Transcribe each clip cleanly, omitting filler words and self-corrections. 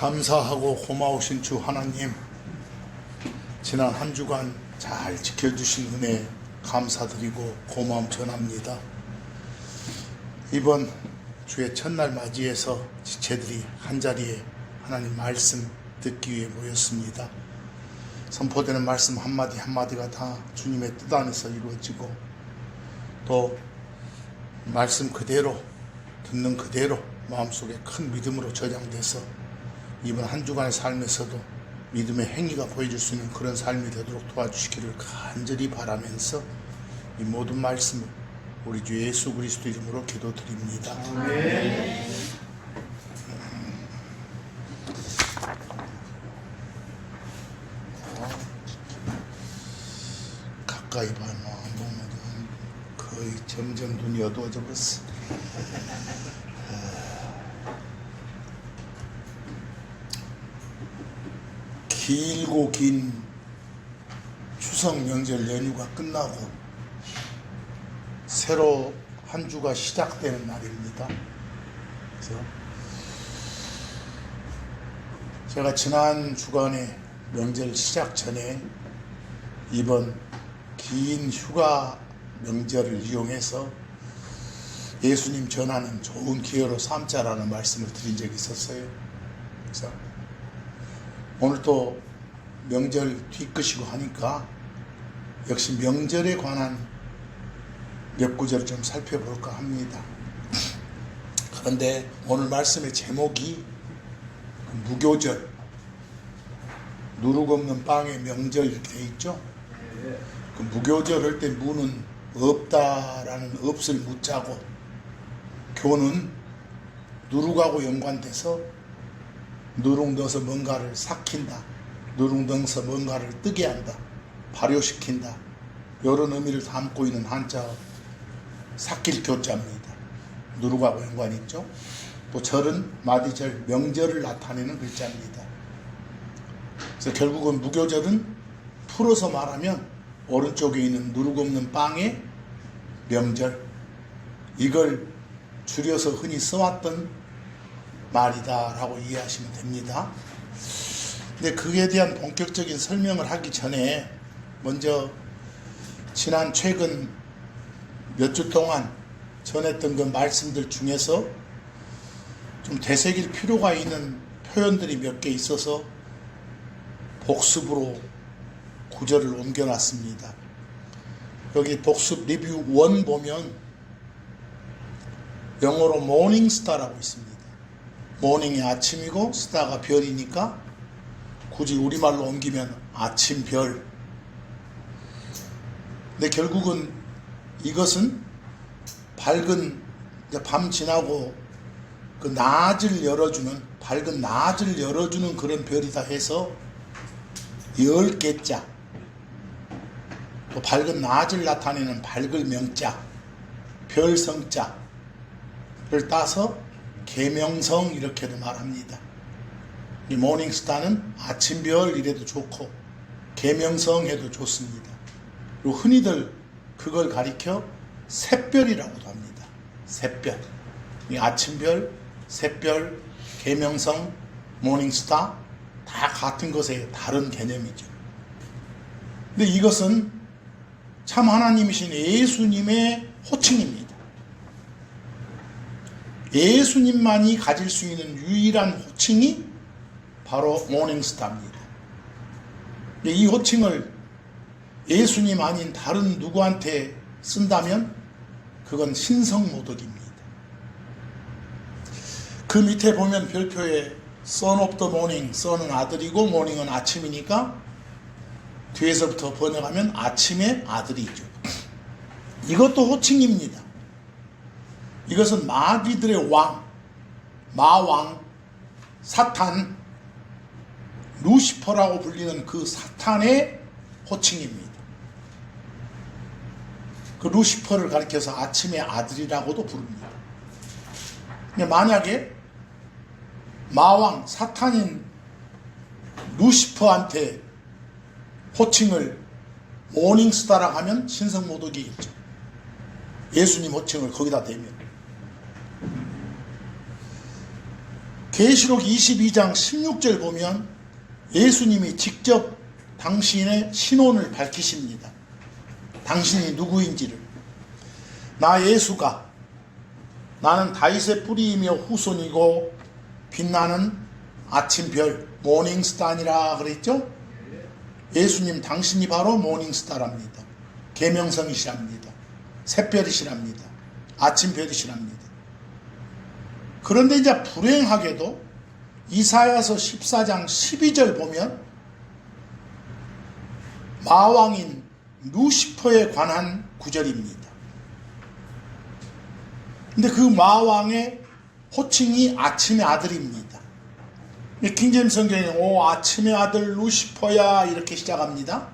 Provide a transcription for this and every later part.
감사하고 고마우신 주 하나님, 지난 한 주간 잘 지켜주신 은혜 감사드리고 고마움 전합니다. 이번 주의 첫날 맞이해서 지체들이 한자리에 하나님 말씀 듣기 위해 모였습니다. 선포되는 말씀 한마디 한마디가 다 주님의 뜻 안에서 이루어지고, 또 말씀 그대로 듣는 그대로 마음속에 큰 믿음으로 저장돼서 이번 한 주간의 삶에서도 믿음의 행위가 보여줄 수 있는 그런 삶이 되도록 도와주시기를 간절히 바라면서 이 모든 말씀을 우리 주 예수 그리스도 이름으로 기도드립니다. 아멘. 가까이 봐, 안 보면 거의 점점 눈이 어두워져 버렸어. 길고 긴 추석 명절 연휴가 끝나고 새로 한 주가 시작되는 날입니다. 그래서 제가 지난 주간에 명절 시작 전에 이번 긴 휴가 명절을 이용해서 예수님 전하는 좋은 기회로 삼자라는 말씀을 드린 적이 있었어요. 그래서 오늘 또 명절 뒤끝이고 하니까 역시 명절에 관한 몇 구절을 좀 살펴볼까 합니다. 그런데 오늘 말씀의 제목이 무교절, 누룩 없는 빵의 명절 이렇게 되어 있죠. 그 무교절 할 때 무는 없다라는 없을 무자고, 교는 누룩하고 연관돼서 누룩 넣어서 뭔가를 삭힌다, 누룩 넣어서 뭔가를 뜨게 한다, 발효시킨다, 이런 의미를 담고 있는 한자 삭힐 교자입니다. 누룩하고 연관이 있죠. 또 절은 마디절, 명절을 나타내는 글자입니다. 그래서 결국은 무교절은 풀어서 말하면 오른쪽에 있는 누룩 없는 빵의 명절, 이걸 줄여서 흔히 써왔던 말이다 라고 이해하시면 됩니다. 근데 그에 대한 본격적인 설명을 하기 전에 먼저 최근 몇 주 동안 전했던 그 말씀들 중에서 좀 되새길 필요가 있는 표현들이 몇 개 있어서 복습으로 구절을 옮겨놨습니다. 여기 복습 리뷰 1 보면 영어로 모닝 스타라고 있습니다. 모닝이 아침이고 스타가 별이니까 굳이 우리말로 옮기면 아침별. 근데 결국은 이것은 밝은 밤 지나고 그 낮을 열어주는, 밝은 낮을 열어주는 그런 별이다 해서 10개자, 또 밝은 낮을 나타내는 밝을 명자, 별성자를 따서 계명성 이렇게도 말합니다. 이 모닝스타는 아침별 이래도 좋고 계명성 해도 좋습니다. 그리고 흔히들 그걸 가리켜 샛별이라고도 합니다. 샛별. 이 아침별, 샛별, 계명성, 모닝스타 다 같은 것의 다른 개념이죠. 근데 이것은 참 하나님이신 예수님의 호칭입니다. 예수님만이 가질 수 있는 유일한 호칭이 바로 모닝스타입니다. 이 호칭을 예수님 아닌 다른 누구한테 쓴다면 그건 신성모독입니다. 그 밑에 보면 별표에 Son of the morning, Son은 아들이고 morning은 아침이니까 뒤에서부터 번역하면 아침의 아들이죠. 이것도 호칭입니다. 이것은 마귀들의 왕, 마왕, 사탄, 루시퍼라고 불리는 그 사탄의 호칭입니다. 그 루시퍼를 가리켜서 아침의 아들이라고도 부릅니다. 만약에 마왕, 사탄인 루시퍼한테 호칭을 모닝스타라고 하면 신성모독이겠죠. 예수님 호칭을 거기다 대면. 계시록 22장 16절 보면 예수님이 직접 당신의 신원을 밝히십니다. 당신이 누구인지를. 나 예수가 나는 다윗의 뿌리이며 후손이고 빛나는 아침별 모닝스타니라 그랬죠? 예수님 당신이 바로 모닝스타랍니다. 계명성이시랍니다. 샛별이시랍니다. 아침별이시랍니다. 그런데 이제 불행하게도 이사야서 14장 12절 보면 마왕인 루시퍼에 관한 구절입니다. 근데 그 마왕의 호칭이 아침의 아들입니다. 킹제임 성경에 오 아침의 아들 루시퍼야 이렇게 시작합니다.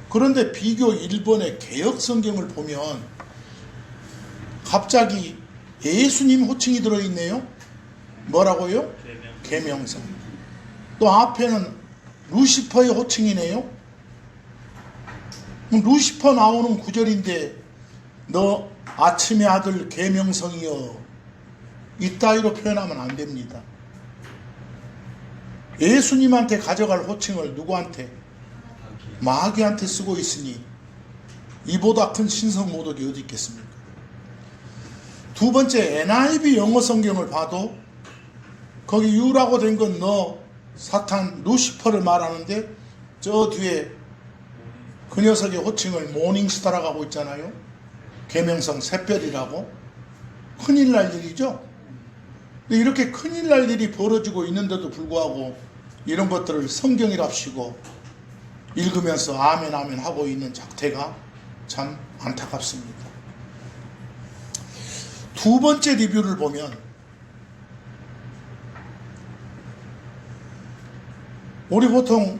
그런데 비교 일본의 개역 성경을 보면 갑자기 예수님 호칭이 들어있네요. 뭐라고요? 계명성. 또 앞에는 루시퍼의 호칭이네요. 루시퍼 나오는 구절인데 너 아침의 아들 계명성이여 이따위로 표현하면 안 됩니다. 예수님한테 가져갈 호칭을 누구한테? 마귀한테 쓰고 있으니 이보다 큰 신성 모독이 어디 있겠습니까? 두 번째 NIV 영어 성경을 봐도 거기 유라고 된 건 너 사탄 루시퍼를 말하는데 저 뒤에 그 녀석의 호칭을 모닝스타라고 하고 있잖아요. 계명성 샛별이라고. 큰일 날 일이죠. 근데 이렇게 큰일 날 일이 벌어지고 있는데도 불구하고 이런 것들을 성경이랍시고 읽으면서 아멘 아멘 하고 있는 작태가 참 안타깝습니다. 두 번째 리뷰를 보면 우리 보통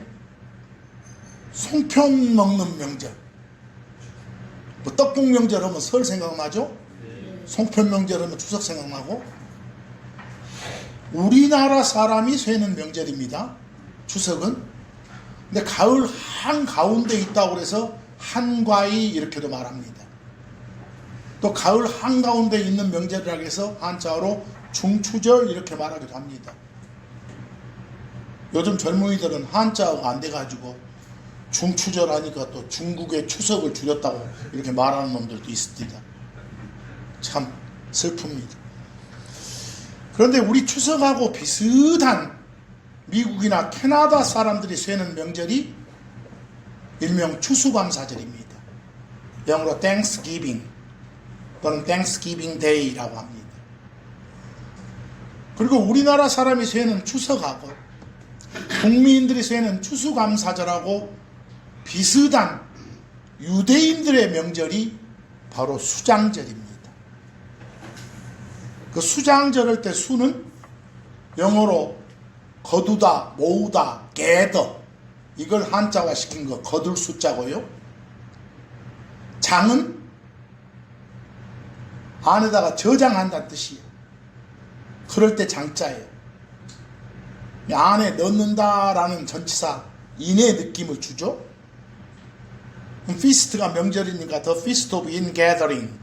송편 먹는 명절, 뭐 떡국 명절 하면 설 생각나죠? 송편 명절 하면 추석 생각나고. 우리나라 사람이 쇠는 명절입니다. 추석은. 근데 가을 한가운데 있다고 그래서 한가위 이렇게도 말합니다. 또 가을 한가운데 있는 명절이라고 해서 한자어로 중추절 이렇게 말하기도 합니다. 요즘 젊은이들은 한자어가 안 돼가지고 중추절 하니까 또 중국의 추석을 줄였다고 이렇게 말하는 놈들도 있습니다. 참 슬픕니다. 그런데 우리 추석하고 비슷한 미국이나 캐나다 사람들이 쇠는 명절이 일명 추수감사절입니다. 영어로 Thanksgiving 또는 Thanksgiving Day라고 합니다. 그리고 우리나라 사람이 쇠는 추석하고 국민들이 쇠는 추수감사절하고 비슷한 유대인들의 명절이 바로 수장절입니다. 그 수장절할 때 수는 영어로 거두다, 모으다, gather 이걸 한자화 시킨 거 거둘 숫자고요. 장은 안에다가 저장한다는 뜻이에요. 그럴 때 장자예요. 안에 넣는다라는 전치사 인의 느낌을 주죠. feast가 명절이니까 the feast of ingathering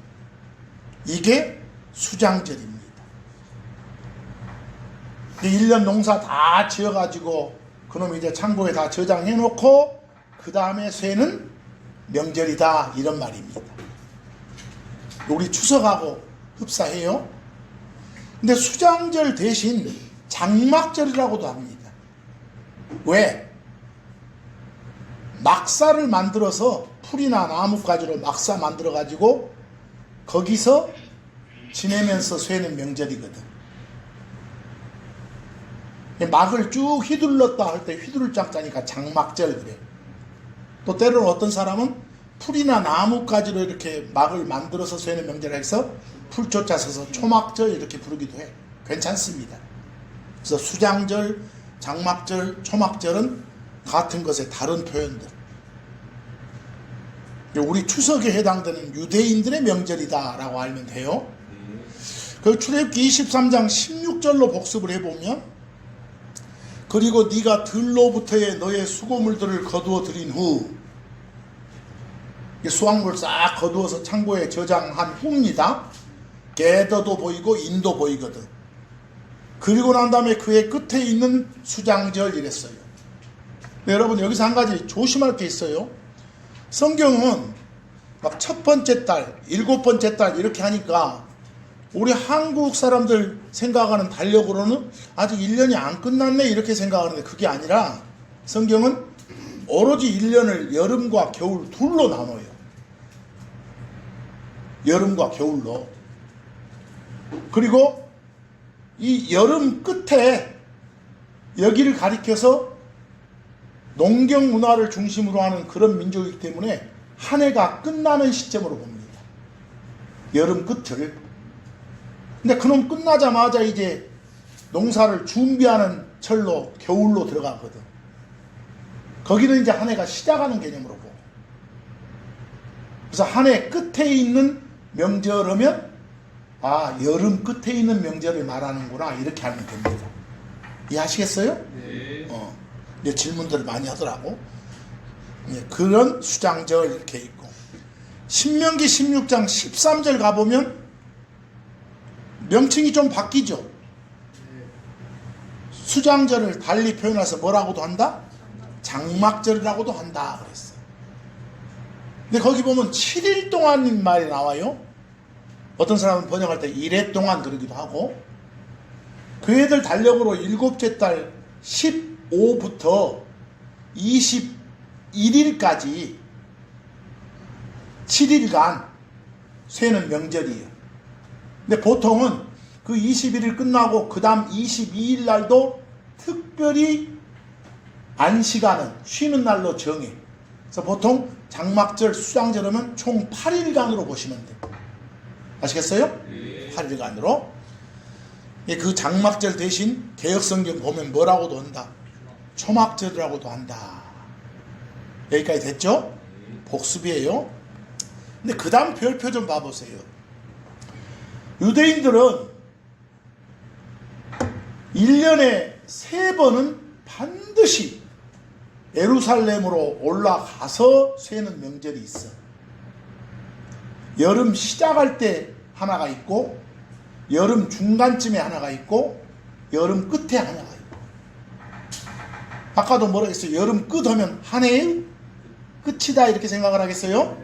이게 수장절입니다. 1년 농사 다 지어가지고 그놈 이제 창고에 다 저장해놓고 그 다음에 쇠는 명절이다 이런 말입니다. 우리 추석하고 흡사해요. 근데 수장절 대신 장막절이라고도 합니다. 왜? 막사를 만들어서 풀이나 나뭇가지로 막사 만들어가지고 거기서 지내면서 쇠는 명절이거든. 막을 쭉 휘둘렀다 할 때 휘두를 짝자니까 장막절 그래. 또 때로는 어떤 사람은 풀이나 나뭇가지로 이렇게 막을 만들어서 쇠는 명절을 해서 풀 쫓아서서 초막절 이렇게 부르기도 해. 괜찮습니다. 그래서 수장절, 장막절, 초막절은 같은 것의 다른 표현들. 우리 추석에 해당되는 유대인들의 명절이다라고 알면 돼요. 그 출애굽기 23장 16절로 복습을 해보면 그리고 네가 들로부터의 너의 수고물들을 거두어 들인 후 수확물 싹 거두어서 창고에 저장한 후입니다. 게더도 보이고 인도 보이거든. 그리고 난 다음에 그의 끝에 있는 수장절 이랬어요. 여러분 여기서 한 가지 조심할 게 있어요. 성경은 막 첫 번째 달, 일곱 번째 달 이렇게 하니까 우리 한국 사람들 생각하는 달력으로는 아직 1년이 안 끝났네 이렇게 생각하는데 그게 아니라 성경은 오로지 1년을 여름과 겨울 둘로 나눠요. 여름과 겨울로. 그리고 이 여름 끝에 여기를 가리켜서 농경 문화를 중심으로 하는 그런 민족이기 때문에 한 해가 끝나는 시점으로 봅니다. 여름 끝을. 근데 그놈 끝나자마자 이제 농사를 준비하는 철로 겨울로 들어가거든. 거기는 이제 한 해가 시작하는 개념으로 보고. 그래서 한 해 끝에 있는 명절이면 아 여름 끝에 있는 명절을 말하는구나 이렇게 하면 됩니다. 이해하시겠어요? 네. 이제 질문들을 많이 하더라고. 그런 수장절 이렇게 있고 신명기 16장 13절 가보면 명칭이 좀 바뀌죠. 수장절을 달리 표현해서 뭐라고도 한다? 장막절이라고도 한다 그랬어. 근데 거기 보면 7일 동안인 말이 나와요. 어떤 사람은 번역할 때 1회 동안 그러기도 하고 그 애들 달력으로 일곱째 달 15부터 21일까지 7일간 쇠는 명절이에요. 근데 보통은 그 21일 끝나고 그 다음 22일 날도 특별히 안식하는 쉬는 날로 정해. 그래서 보통 장막절, 수장절 하면 총 8일간으로 보시면 돼요. 아시겠어요? 네. 8일간으로. 그 장막절 대신 개역성경 보면 뭐라고도 한다? 초막절이라고도 한다. 여기까지 됐죠? 복습이에요. 근데 그 다음 별표 좀 봐보세요. 유대인들은 1년에 3번은 반드시 예루살렘으로 올라가서 쇠는 명절이 있어. 여름 시작할 때 하나가 있고 여름 중간쯤에 하나가 있고 여름 끝에 하나가 있고. 아까도 뭐라 했어요? 여름 끝 하면 한 해의 끝이다 이렇게 생각을 하겠어요?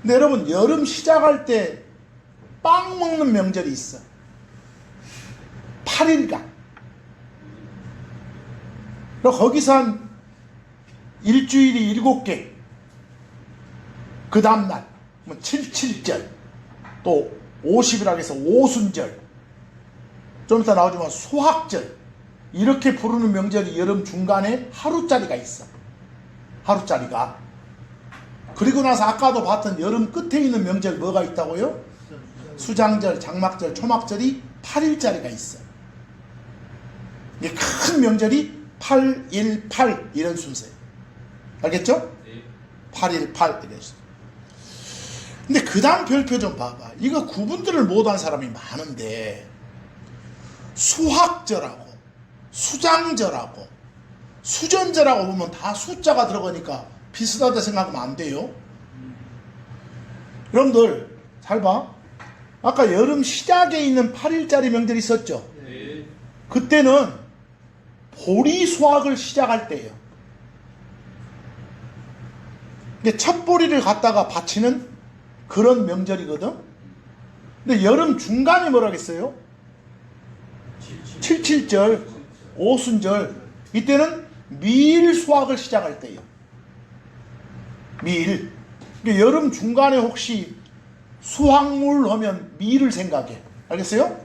근데 여러분 여름 시작할 때 빵 먹는 명절이 있어. 8일간. 그리고 거기서 한 일주일이 7개. 그 다음날 77절 또 50이라고 해서 오순절 좀 이따 나오지만 소학절 이렇게 부르는 명절이 여름 중간에 하루짜리가 있어. 하루짜리가. 그리고 나서 아까도 봤던 여름 끝에 있는 명절 뭐가 있다고요? 수장절, 장막절, 초막절이 8일짜리가 있어. 이게 큰 명절이 8, 1, 8 이런 순서예요. 알겠죠? 네. 8, 1, 8 이런 순서. 근데 그 다음 별표 좀 봐봐. 이거 구분들을 못한 사람이 많은데 수학절하고 수장절하고 수전절하고 보면 다 숫자가 들어가니까 비슷하다 생각하면 안 돼요. 여러분들 잘 봐. 아까 여름 시작에 있는 8일짜리 명절이 있었죠. 네. 그때는 보리 수확을 시작할 때예요. 근데 첫 보리를 갖다가 바치는 그런 명절이거든. 근데 여름 중간이 뭐라겠어요? 77절, 오순절. 이때는 밀 수확을 시작할 때예요. 밀. 그러니까 여름 중간에 혹시 수확물 하면 밀을 생각해. 알겠어요?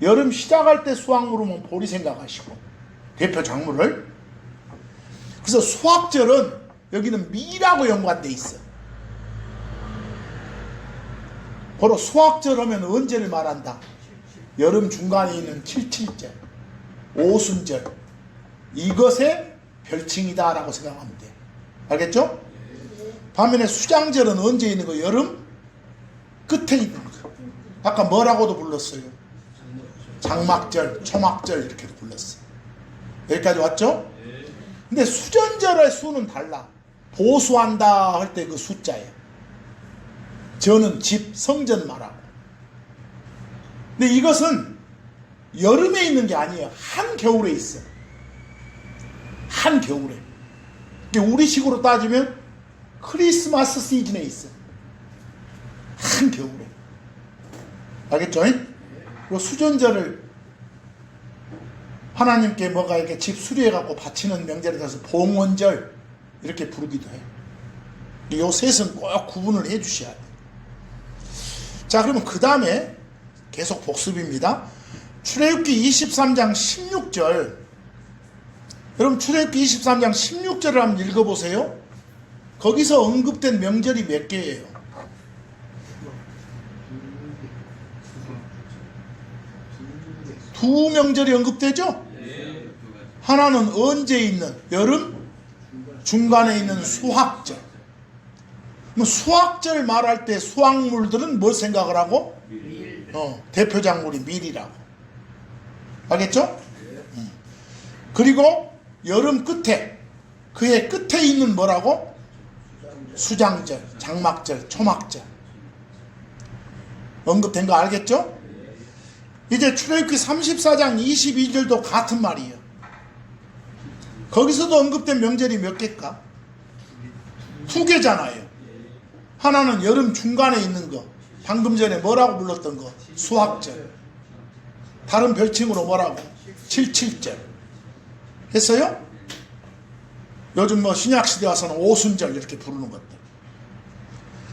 여름 시작할 때 수확물 하면 보리 생각하시고 대표 작물을. 그래서 수확절은 여기는 밀하고 연관돼 있어. 바로 수확절 하면 언제를 말한다? 여름 중간에 있는 77절, 오순절. 이것의 별칭이다 라고 생각하면 돼. 알겠죠? 반면에 수장절은 언제 있는 거? 여름 끝에 있는 거. 아까 뭐라고도 불렀어요? 장막절, 초막절 이렇게도 불렀어. 여기까지 왔죠? 근데 수전절의 수는 달라. 보수한다 할 때 그 숫자예요. 저는 집, 성전 말하고. 근데 이것은 여름에 있는 게 아니에요. 한겨울에 있어. 한겨울에. 우리식으로 따지면 크리스마스 시즌에 있어. 한겨울에. 알겠죠? 그 수전절을 하나님께 뭐가 이렇게 집 수리해갖고 바치는 명절에 따라서 봉헌절 이렇게 부르기도 해요. 요 셋은 꼭 구분을 해 주셔야 돼요. 자, 그러면 그 다음에 계속 복습입니다. 출애굽기 23장 16절. 여러분 출애굽기 23장 16절을 한번 읽어보세요. 거기서 언급된 명절이 몇 개예요? 두 명절이 언급되죠? 하나는 언제 있는? 여름? 중간에 있는 수확절. 수확절 말할 때 수확물들은 뭘 생각을 하고? 대표 작물이 밀이라고. 알겠죠? 그리고 여름 끝에, 그해 끝에 있는 뭐라고? 수장절, 장막절, 초막절. 언급된 거 알겠죠? 이제 출애굽기 34장 22절도 같은 말이에요. 거기서도 언급된 명절이 몇 개일까? 두 개잖아요. 하나는 여름 중간에 있는 거, 방금 전에 뭐라고 불렀던 거? 수확절. 다른 별칭으로 뭐라고? 77절. 했어요? 요즘 뭐 신약시대 와서는 오순절 이렇게 부르는 것들.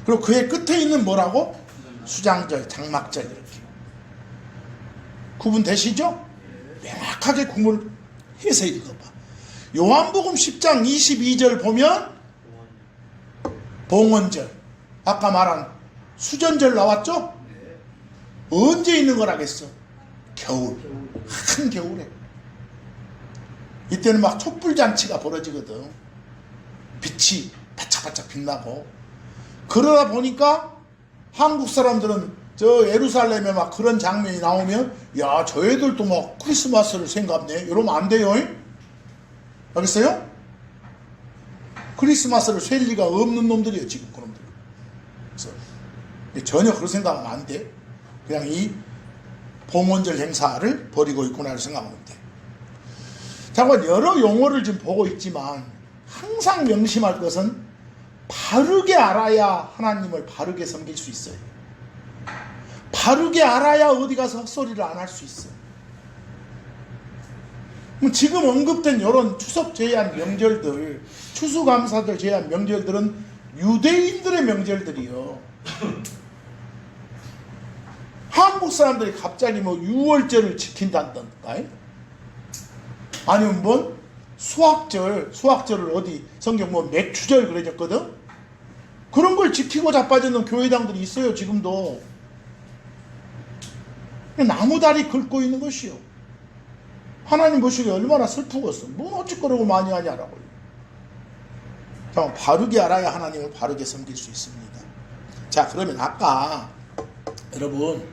그리고 그의 끝에 있는 뭐라고? 수장절, 장막절 이렇게. 구분되시죠? 명확하게 구분을 해서 읽어봐. 요한복음 10장 22절 보면 봉헌절, 아까 말한 수전절 나왔죠? 언제 있는 거라겠어? 겨울. 한겨울에. 이때는 막 촛불잔치가 벌어지거든. 빛이 바짝바짝 빛나고. 그러다 보니까 한국 사람들은 저 예루살렘에 막 그런 장면이 나오면 야, 저 애들도 막 크리스마스를 생각하네. 이러면 안 돼요. 알겠어요? 크리스마스를 셀 리가 없는 놈들이에요, 지금 그놈들. 그래서 전혀 그런 생각하면 안 돼. 그냥 이 봉헌절 행사를 벌이고 있구나를 생각하면 돼. 잠깐 여러 용어를 지금 보고 있지만 항상 명심할 것은 바르게 알아야 하나님을 바르게 섬길 수 있어요. 바르게 알아야 어디 가서 헛소리를 안 할 수 있어요. 지금 언급된 이런 추석 제한 명절들, 추수감사절 제한 명절들은 유대인들의 명절들이요. 한국 사람들이 갑자기 뭐 6월절을 지킨다던가, 아니면 뭐 수학절을 어디 성경 뭐 맥추절 그래졌거든. 그런 걸 지키고 자빠지는 교회당들이 있어요, 지금도. 나무다리 긁고 있는 것이요. 하나님 보시기에 얼마나 슬프겠어. 뭔 어찌거려고 많이 하냐라고요. 바르게 알아야 하나님을 바르게 섬길 수 있습니다. 자, 그러면 아까 여러분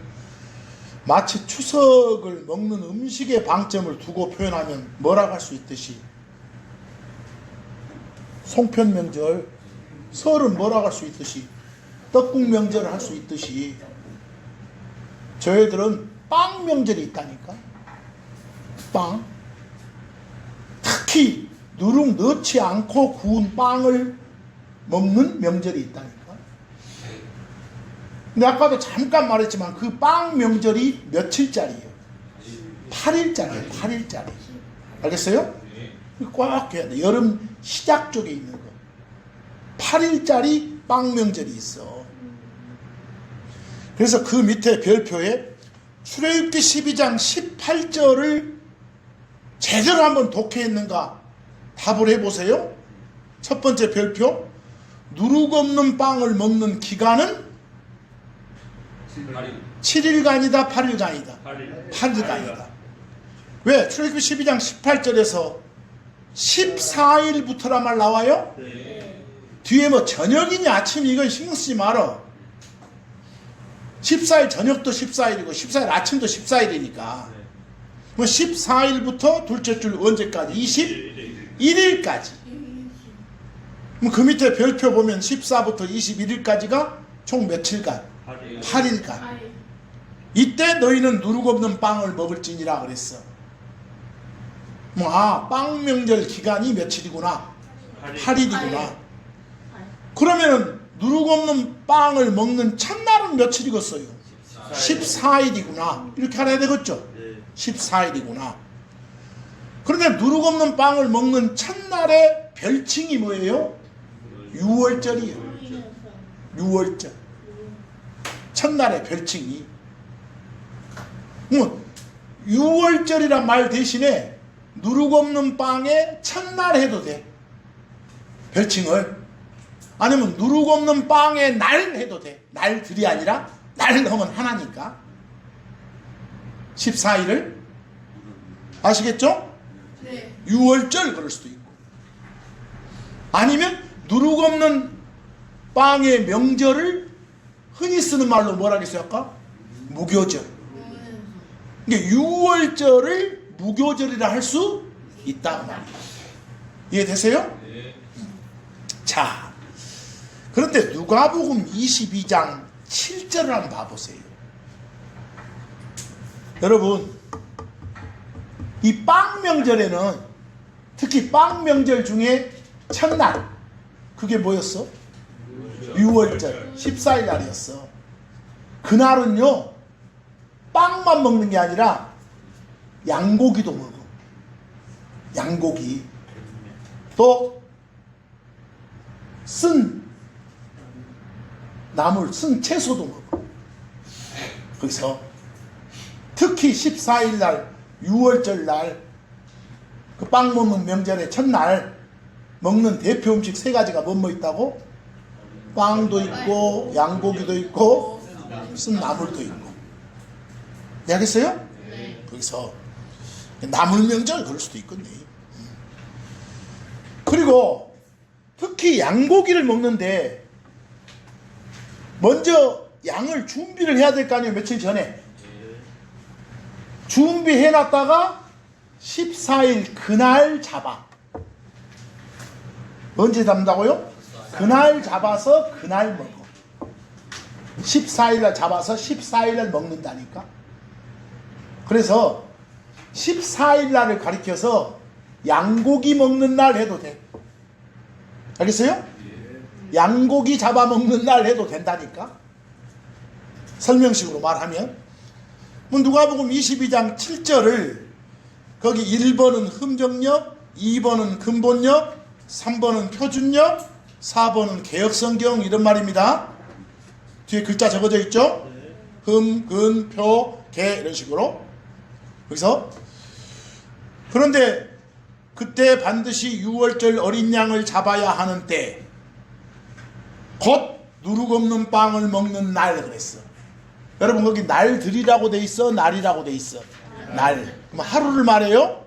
마치 추석을 먹는 음식에 방점을 두고 표현하면 뭐라고 할 수 있듯이 송편명절, 설은 뭐라고 할 수 있듯이 떡국명절을 할 수 있듯이 저희들은 빵명절이 있다니까. 빵. 특히 누룩 넣지 않고 구운 빵을 먹는 명절이 있다니까. 근데 아까도 잠깐 말했지만 그 빵 명절이 며칠짜리예요? 8일짜리예요. 8일짜리. 알겠어요? 꽉 해야 돼. 여름 시작 쪽에 있는 거. 8일짜리 빵 명절이 있어. 그래서 그 밑에 별표에 출애굽기 12장 18절을 제대로 한번 독해했는가 답을 해보세요. 첫 번째 별표, 누룩 없는 빵을 먹는 기간은 7일간이다 8일간이다 8일간이다. 왜? 출애굽기 12장 18절에서 14일부터란 말 나와요? 뒤에 뭐 저녁이니 아침이 이건 신경 쓰지 말어. 14일 저녁도 14일이고 14일 아침도 14일이니까 뭐 14일부터 둘째 줄 언제까지? 21일까지. 그 밑에 별표 보면 14부터 21일까지가 총 며칠간? 8일간. 이때 너희는 누룩 없는 빵을 먹을지니라 그랬어. 빵 명절 기간이 며칠이구나? 8일이구나. 그러면은 누룩 없는 빵을 먹는 첫날은 며칠이겠어요? 14일이구나. 이렇게 알아야 되겠죠? 14일이구나. 그런데 누룩 없는 빵을 먹는 첫날의 별칭이 뭐예요? 6월절이에요. 6월절. 첫날의 별칭이. 6월절이란 말 대신에 누룩 없는 빵의 첫날 해도 돼. 별칭을. 아니면 누룩 없는 빵의 날 해도 돼. 날들이 아니라 날 하면 하나니까. 14일을. 아시겠죠? 네. 6월절 그럴 수도 있고. 아니면 누룩 없는 빵의 명절을 흔히 쓰는 말로 뭐라 그랬어요 아까? 무교절. 그러니까 6월절을 무교절이라 할 수 있다 말이에요. 이해되세요? 네. 자, 그런데 누가복음 22장 7절을 한번 봐보세요. 여러분, 이 빵 명절에는 특히 빵 명절 중에 첫날 그게 뭐였어? 6월절 14일 날이었어. 그날은요 빵만 먹는 게 아니라 양고기도 먹어. 양고기. 또 쓴 나물, 쓴 채소도 먹어. 거기서 특히 14일 날 6월절 날 그 빵 먹는 명절의 첫날 먹는 대표 음식 세 가지가 뭐 있다고? 빵도 있고 양고기도 있고 쓴 나물도 있고. 이해하겠어요? 네. 거기서 나물 명절 그럴 수도 있겠네. 그리고 특히 양고기를 먹는데 먼저 양을 준비를 해야 될 거 아니에요. 며칠 전에 준비해놨다가 14일 그날 잡아. 언제 잡는다고요? 그날 잡아서 그날 먹어. 14일날 잡아서 14일날 먹는다니까. 그래서 14일날을 가리켜서 양고기 먹는 날 해도 돼. 알겠어요? 양고기 잡아먹는 날 해도 된다니까. 설명식으로 말하면 누가복음 22장 7절을 거기 1번은 흠정역, 2번은 근본역, 3번은 표준역, 4번은 개역성경 이런 말입니다. 뒤에 글자 적어져 있죠? 흠, 근, 표, 개 이런 식으로. 그래서 그런데 그때 반드시 6월절 어린 양을 잡아야 하는 때 곧 누룩 없는 빵을 먹는 날 그랬어. 여러분 거기 날들이라고 돼 있어? 날이라고 돼 있어? 날. 그럼 하루를 말해요?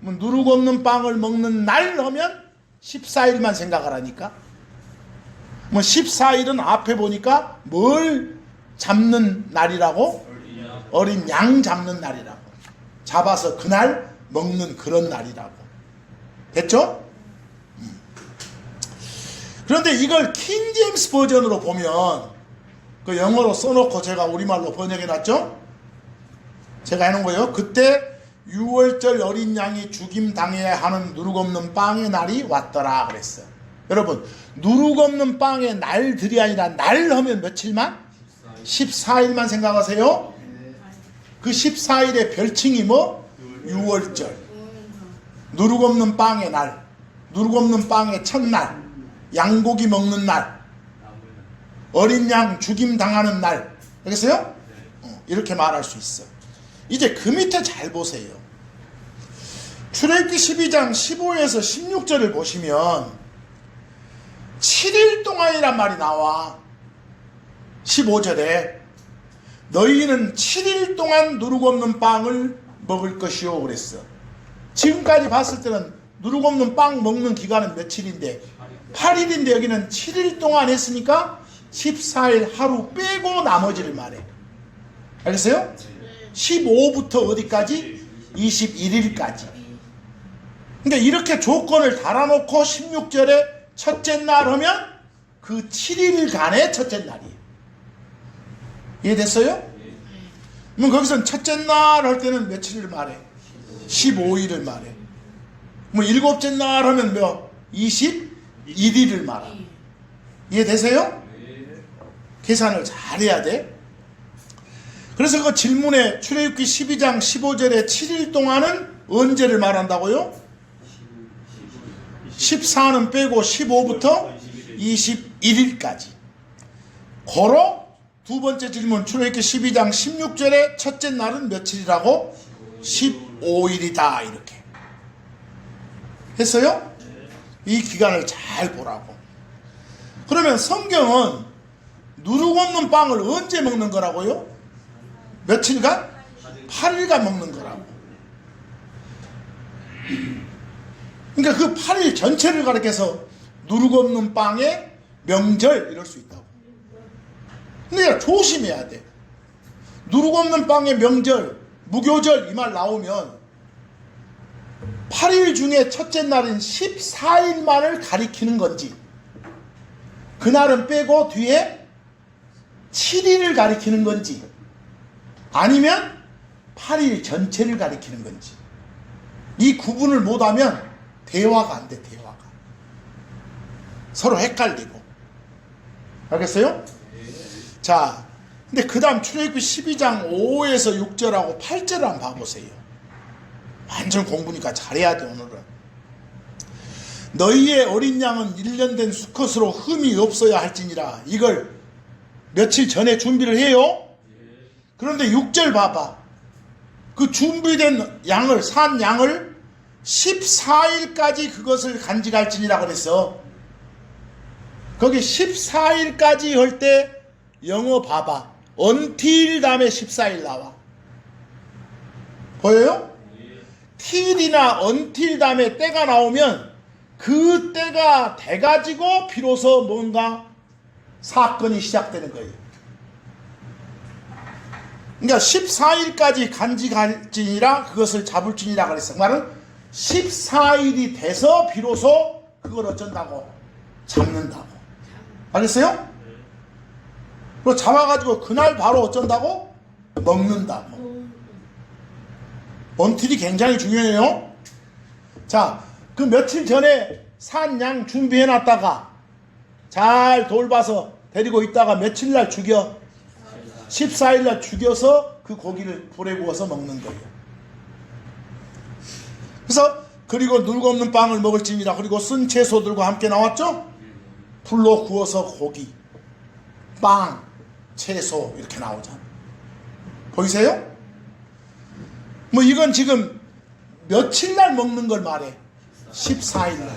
그럼 누룩 없는 빵을 먹는 날 하면 14일만 생각하라니까. 뭐 14일은 앞에 보니까 뭘 잡는 날이라고? 어린 양 잡는 날이라고. 잡아서 그날 먹는 그런 날이라고. 됐죠? 그런데 이걸 킹제임스 버전으로 보면 그 영어로 써놓고 제가 우리말로 번역해놨죠? 제가 해놓은 거예요. 그때 6월절 어린 양이 죽임 당해야 하는 누룩 없는 빵의 날이 왔더라 그랬어요. 여러분 누룩 없는 빵의 날들이 아니라 날 하면 며칠만? 14일만 생각하세요. 그 14일의 별칭이 뭐? 6월절. 누룩 없는 빵의 날, 누룩 없는 빵의 첫날, 양고기 먹는 날, 어린 양 죽임 당하는 날. 알겠어요? 이렇게 말할 수 있어. 이제 그 밑에 잘 보세요. 출애굽기 12장 15에서 16절을 보시면 7일 동안이란 말이 나와. 15절에 너희는 7일 동안 누룩 없는 빵을 먹을 것이요 그랬어. 지금까지 봤을 때는 누룩 없는 빵 먹는 기간은 며칠인데 8일인데 여기는 7일 동안 했으니까 14일 하루 빼고 나머지를 말해. 알겠어요? 15부터 어디까지? 21일까지. 그러니까 이렇게 조건을 달아놓고 16절에 첫째 날 하면 그 7일간의 첫째 날이에요. 이해됐어요? 그럼 거기선 첫째 날 할 때는 며칠을 말해? 15일을 말해. 뭐 일곱째 날 하면 몇? 21일을 말하. 이해되세요? 계산을 잘 해야 돼. 그래서 그 질문에 출애굽기 12장 15절에 7일 동안은 언제를 말한다고요? 14는 빼고 15부터 21일까지. 고로 두 번째 질문 출애굽기 12장 16절에 첫째 날은 며칠이라고? 15일이다 이렇게 했어요? 이 기간을 잘 보라고. 그러면 성경은 누룩 없는 빵을 언제 먹는 거라고요? 며칠간? 8일간 먹는 거라고. 그러니까 그 8일 전체를 가리켜서 누룩 없는 빵의 명절 이럴 수 있다고. 근데 조심해야 돼. 누룩 없는 빵의 명절, 무교절 이 말 나오면 8일 중에 첫째 날인 14일만을 가리키는 건지, 그날은 빼고 뒤에 7일을 가리키는 건지, 아니면 8일 전체를 가리키는 건지, 이 구분을 못하면 대화가 안 돼. 대화가 서로 헷갈리고. 알겠어요? 자, 근데 그 다음 출애굽기 12장 5에서 6절하고 8절을 한번 봐보세요. 완전 공부니까 잘해야 돼. 오늘은 너희의 어린 양은 1년 된 수컷으로 흠이 없어야 할지니라. 이걸 며칠 전에 준비를 해요. 그런데 6절 봐봐. 그 준비된 양을, 산 양을 14일까지 그것을 간직할지니라 그랬어. 거기 14일까지 할 때 영어 봐봐. until 다음에 14일 나와. 보여요? til이나 until 다음에 때가 나오면 그 때가 돼가지고 비로소 뭔가 사건이 시작되는 거예요. 그러니까 14일까지 간직할지니라 그것을 잡을지니라 그랬어. 그 말은 14일이 돼서 비로소 그걸 어쩐다고? 잡는다고. 알겠어요? 그리고 잡아가지고 그날 바로 어쩐다고? 먹는다고. 언틸이 굉장히 중요해요. 자, 그 며칠 전에 산 양 준비해놨다가 잘 돌봐서 데리고 있다가 며칠날 죽여? 14일날 죽여서 그 고기를 불에 구워서 먹는 거예요. 그래서 그리고 누룩 없는 빵을 먹을지니라. 그리고 쓴 채소들과 함께 나왔죠? 불로 구워서 고기, 빵, 채소 이렇게 나오잖아. 보이세요? 뭐 이건 지금 며칠날 먹는 걸 말해. 14일날.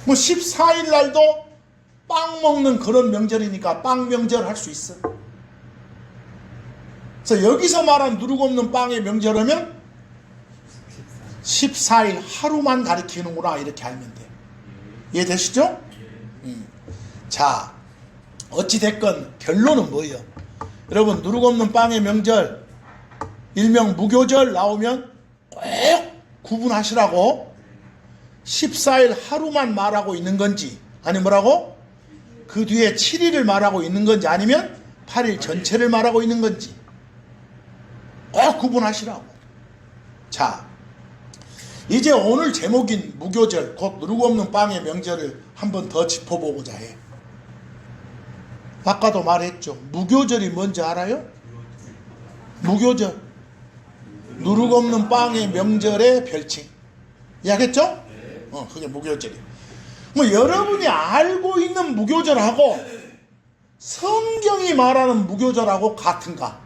뭐 14일날도 빵 먹는 그런 명절이니까 빵 명절 할 수 있어. 그래서 여기서 말한 누룩 없는 빵의 명절하면 14일 하루만 가리키는구나 이렇게 알면 돼. 이해되시죠? 자, 어찌됐건 결론은 뭐예요? 여러분, 누룩 없는 빵의 명절, 일명 무교절 나오면 꼭 구분하시라고. 14일 하루만 말하고 있는 건지, 아니 뭐라고? 그 뒤에 7일을 말하고 있는 건지, 아니면 8일 전체를 말하고 있는 건지 꼭 구분하시라고. 자, 이제 오늘 제목인 무교절, 곧 누룩 없는 빵의 명절을 한번 더 짚어보고자 해. 아까도 말했죠. 무교절이 뭔지 알아요? 무교절, 누룩 없는 빵의 명절의 별칭. 이해하겠죠? 그게 무교절이에요. 뭐 여러분이 알고 있는 무교절하고 성경이 말하는 무교절하고 같은가?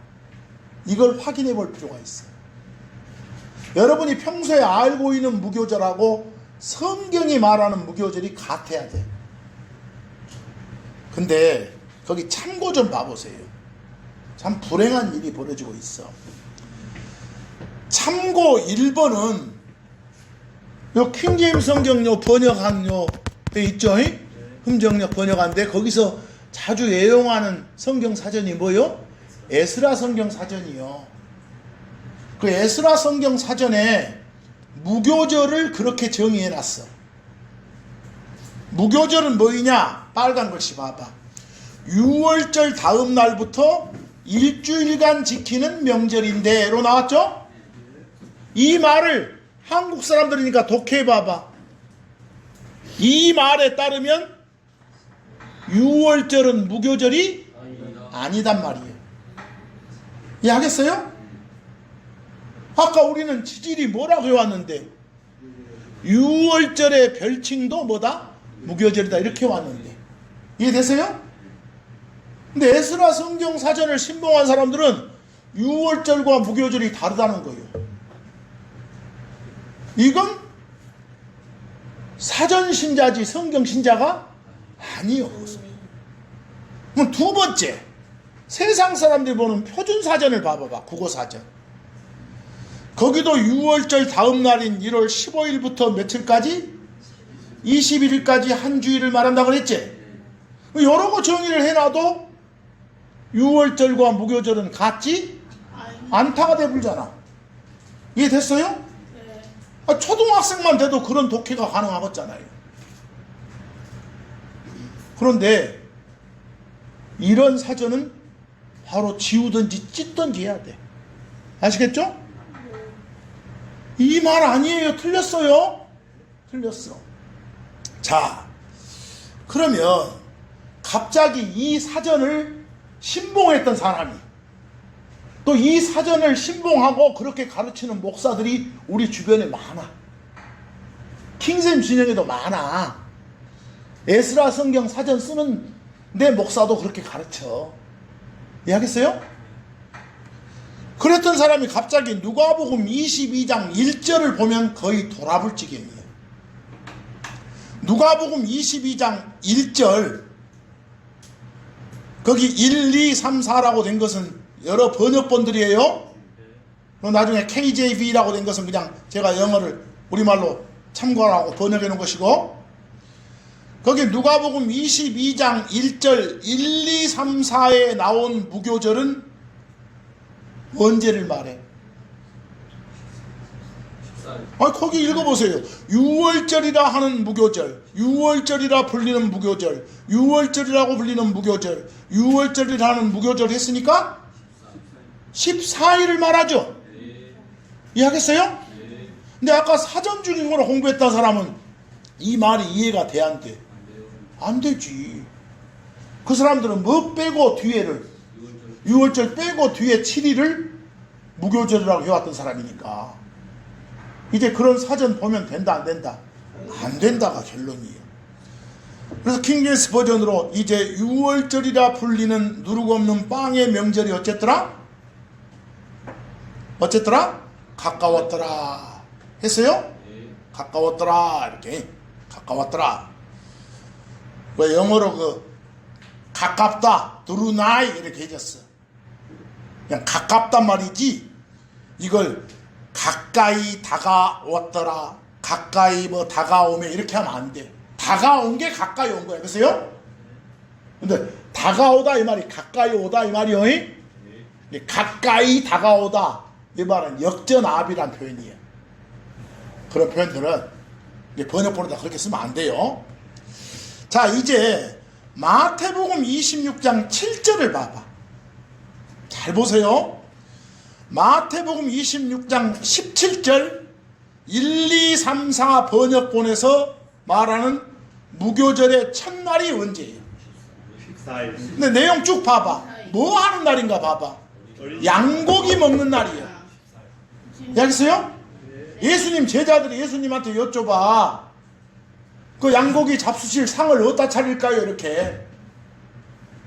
이걸 확인해 볼 필요가 있어요. 여러분이 평소에 알고 있는 무교절하고 성경이 말하는 무교절이 같아야 돼. 근데 거기 참고 좀 봐보세요. 참 불행한 일이 벌어지고 있어. 참고 1번은 요 킹제임스 성경 요 번역한 요 돼 있죠? 흠정역 번역한데 거기서 자주 애용하는 성경 사전이 뭐요? 에스라 성경 사전이요. 그 에스라 성경 사전에 무교절을 그렇게 정의해 놨어. 무교절은 뭐이냐? 빨간 글씨 봐봐. 6월절 다음 날부터 일주일간 지키는 명절인데로 나왔죠? 이 말을 한국 사람들이니까 독해봐봐. 이 말에 따르면 6월절은 무교절이 아니단 말이에요. 이해하겠어요? 아까 우리는 지질이 뭐라고 해왔는데 6월절의 별칭도 뭐다? 무교절이다 이렇게 왔는데 이해되세요? 근데 에스라 성경 사전을 신봉한 사람들은 6월절과 무교절이 다르다는 거예요. 이건 사전 신자지 성경 신자가 아니요. 그럼 두 번째, 세상 사람들이 보는 표준 사전을 봐봐봐. 국어 사전. 거기도 6월절 다음 날인 1월 15일부터 며칠까지? 21일까지 한 주일을 말한다고 그랬지? 여러 거 정의를 해놔도 6월절과 무교절은 같지 않다가 돼불잖아. 이해됐어요? 네. 초등학생만 돼도 그런 독해가 가능하겠잖아요. 그런데 이런 사전은 바로 지우든지 찢든지 해야 돼. 아시겠죠? 이 말 아니에요. 틀렸어요. 틀렸어. 자, 그러면 갑자기 이 사전을 신봉했던 사람이 또 이 사전을 신봉하고 그렇게 가르치는 목사들이 우리 주변에 많아. 킹샘 진영에도 많아. 에스라 성경 사전 쓰는 내 목사도 그렇게 가르쳐. 이해하겠어요? 그랬던 사람이 갑자기 누가복음 22장 1절을 보면 거의 돌아볼 지경이에요. 누가복음 22장 1절 거기 1, 2, 3, 4라고 된 것은 여러 번역본들이에요. 나중에 KJV라고 된 것은 그냥 제가 영어를 우리말로 참고하라고 번역해 놓은 것이고 거기 누가복음 22장 1절 1, 2, 3, 4에 나온 무교절은 언제를 말해? 거기 읽어보세요. 6월절이라 하는 무교절, 6월절이라 불리는 무교절, 6월절이라고 불리는 무교절, 6월절이라 하는 무교절 했으니까 14일을 말하죠. 이해하겠어요? 근데 아까 사전 중용어를 공부했던 사람은 이 말이 이해가 돼, 안 돼? 안 되지. 그 사람들은 뭐 빼고 뒤에를 6월절 빼고 뒤에 7일을 무교절이라고 해왔던 사람이니까 이제 그런 사전 보면 된다 안 된다? 안 된다가 결론이에요. 그래서 킹제임스 버전으로 이제 6월절이라 불리는 누르고 없는 빵의 명절이 어쨌더라? 가까웠더라 했어요? 가까웠더라 이렇게 가까웠더라. 왜 영어로 가깝다 드루나이 이렇게 해줬어. 그냥 가깝단 말이지 이걸 가까이 다가왔더라 가까이 뭐 다가오면 이렇게 하면 안 돼. 다가온 게 가까이 온 거야. 그래서요? 근데 다가오다 이 말이 가까이 오다 이 말이요. 가까이 다가오다 이 말은 역전압이란 표현이에요. 그런 표현들은 이제 번역본에다 그렇게 쓰면 안 돼요. 자, 이제 마태복음 26장 7절을 봐봐. 잘 보세요. 마태복음 26장 17절 1, 2, 3, 4 번역본에서 말하는 무교절의 첫날이 언제예요? 근데 내용 쭉 봐봐. 뭐 하는 날인가 봐봐. 양고기 먹는 날이에요. 알겠어요? 예수님 제자들이 예수님한테 여쭤봐. 그 양고기 잡수실 상을 어디다 차릴까요? 이렇게.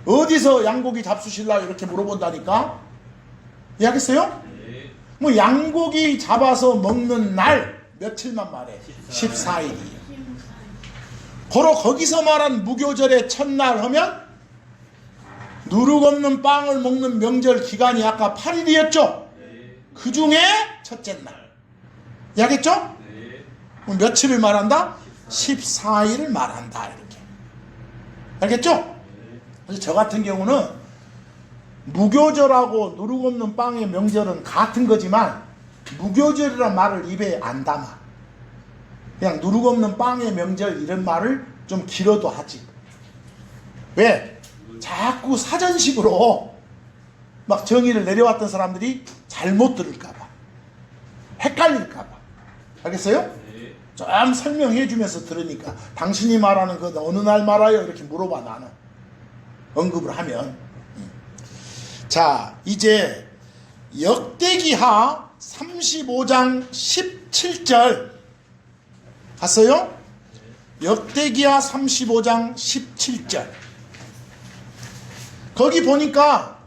어디서 양고기 잡수실라 이렇게 물어본다니까? 이해하겠어요? 뭐 양고기 잡아서 먹는 날 며칠만 말해? 14일이에요. 고로 거기서 말한 무교절의 첫날 하면 누룩 없는 빵을 먹는 명절 기간이 아까 8일이었죠? 그 중에 첫째 날. 이해하겠죠? 며칠을 말한다? 14일을 말한다. 이렇게. 알겠죠? 그래서 저 같은 경우는 무교절하고 누룩 없는 빵의 명절은 같은 거지만 무교절이란 말을 입에 안 담아. 그냥 누룩 없는 빵의 명절 이런 말을 좀 길어도 하지. 왜? 자꾸 사전식으로 막 정의를 내려왔던 사람들이 잘못 들을까봐, 헷갈릴까봐. 알겠어요? 좀 설명해 주면서 들으니까 당신이 말하는 그 어느 날 말아요? 이렇게 물어봐. 나는 언급을 하면. 자, 이제 역대기하 35장 17절 갔어요? 역대기하 35장 17절. 거기 보니까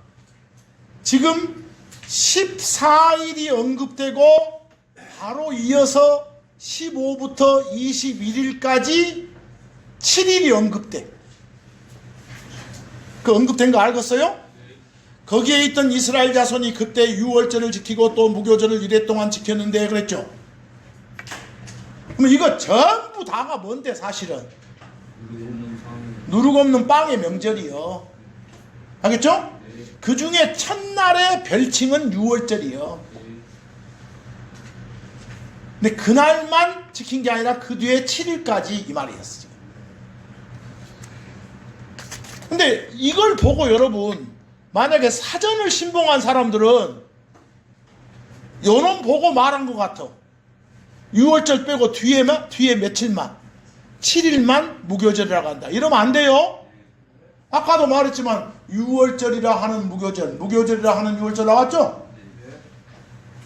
지금 14일이 언급되고 바로 이어서 15부터 21일까지 7일이 언급돼. 그 언급된 거 알겠어요? 거기에 있던 이스라엘 자손이 그때 유월절을 지키고 또 무교절을 이래 동안 지켰는데 그랬죠. 그럼 이거 전부 다가 뭔데 사실은? 누룩 없는 빵의 명절이요. 알겠죠? 그 중에 첫날의 별칭은 유월절이요. 근데 그날만 지킨 게 아니라 그 뒤에 7일까지 이 말이었어요. 근데 이걸 보고 여러분, 만약에 사전을 신봉한 사람들은 요놈 보고 말한 것 같아. 6월절 빼고 뒤에 며칠만, 7일만 무교절이라고 한다. 이러면 안 돼요. 아까도 말했지만 6월절이라 하는 무교절, 무교절이라 하는 6월절 나왔죠?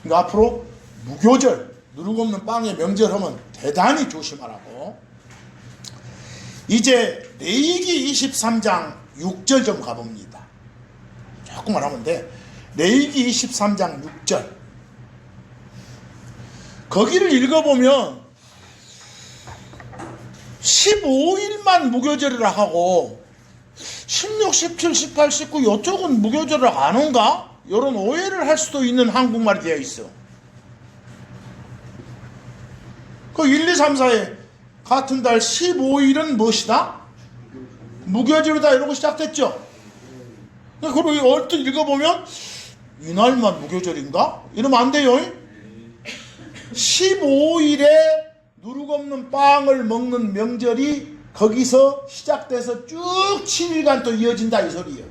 그러니까 앞으로 무교절, 누룩 없는 빵의 명절하면 대단히 조심하라고. 이제 레위기 23장 6절 좀 가봅니다. 조금만 하면 돼. 레위기 23장 6절. 거기를 읽어보면 15일만 무교절이라 하고 16, 17, 18, 19 이쪽은 무교절을 안 온가? 이런 오해를 할 수도 있는 한국말이 되어 있어. 그 1, 2, 3, 4에 같은 달 15일은 무엇이다? 무교절이다 이러고 시작됐죠. 그리고 얼핏 읽어보면 이날만 무교절인가? 이러면 안 돼요. 15일에 누룩 없는 빵을 먹는 명절이 거기서 시작돼서 쭉 7일간 또 이어진다 이 소리예요.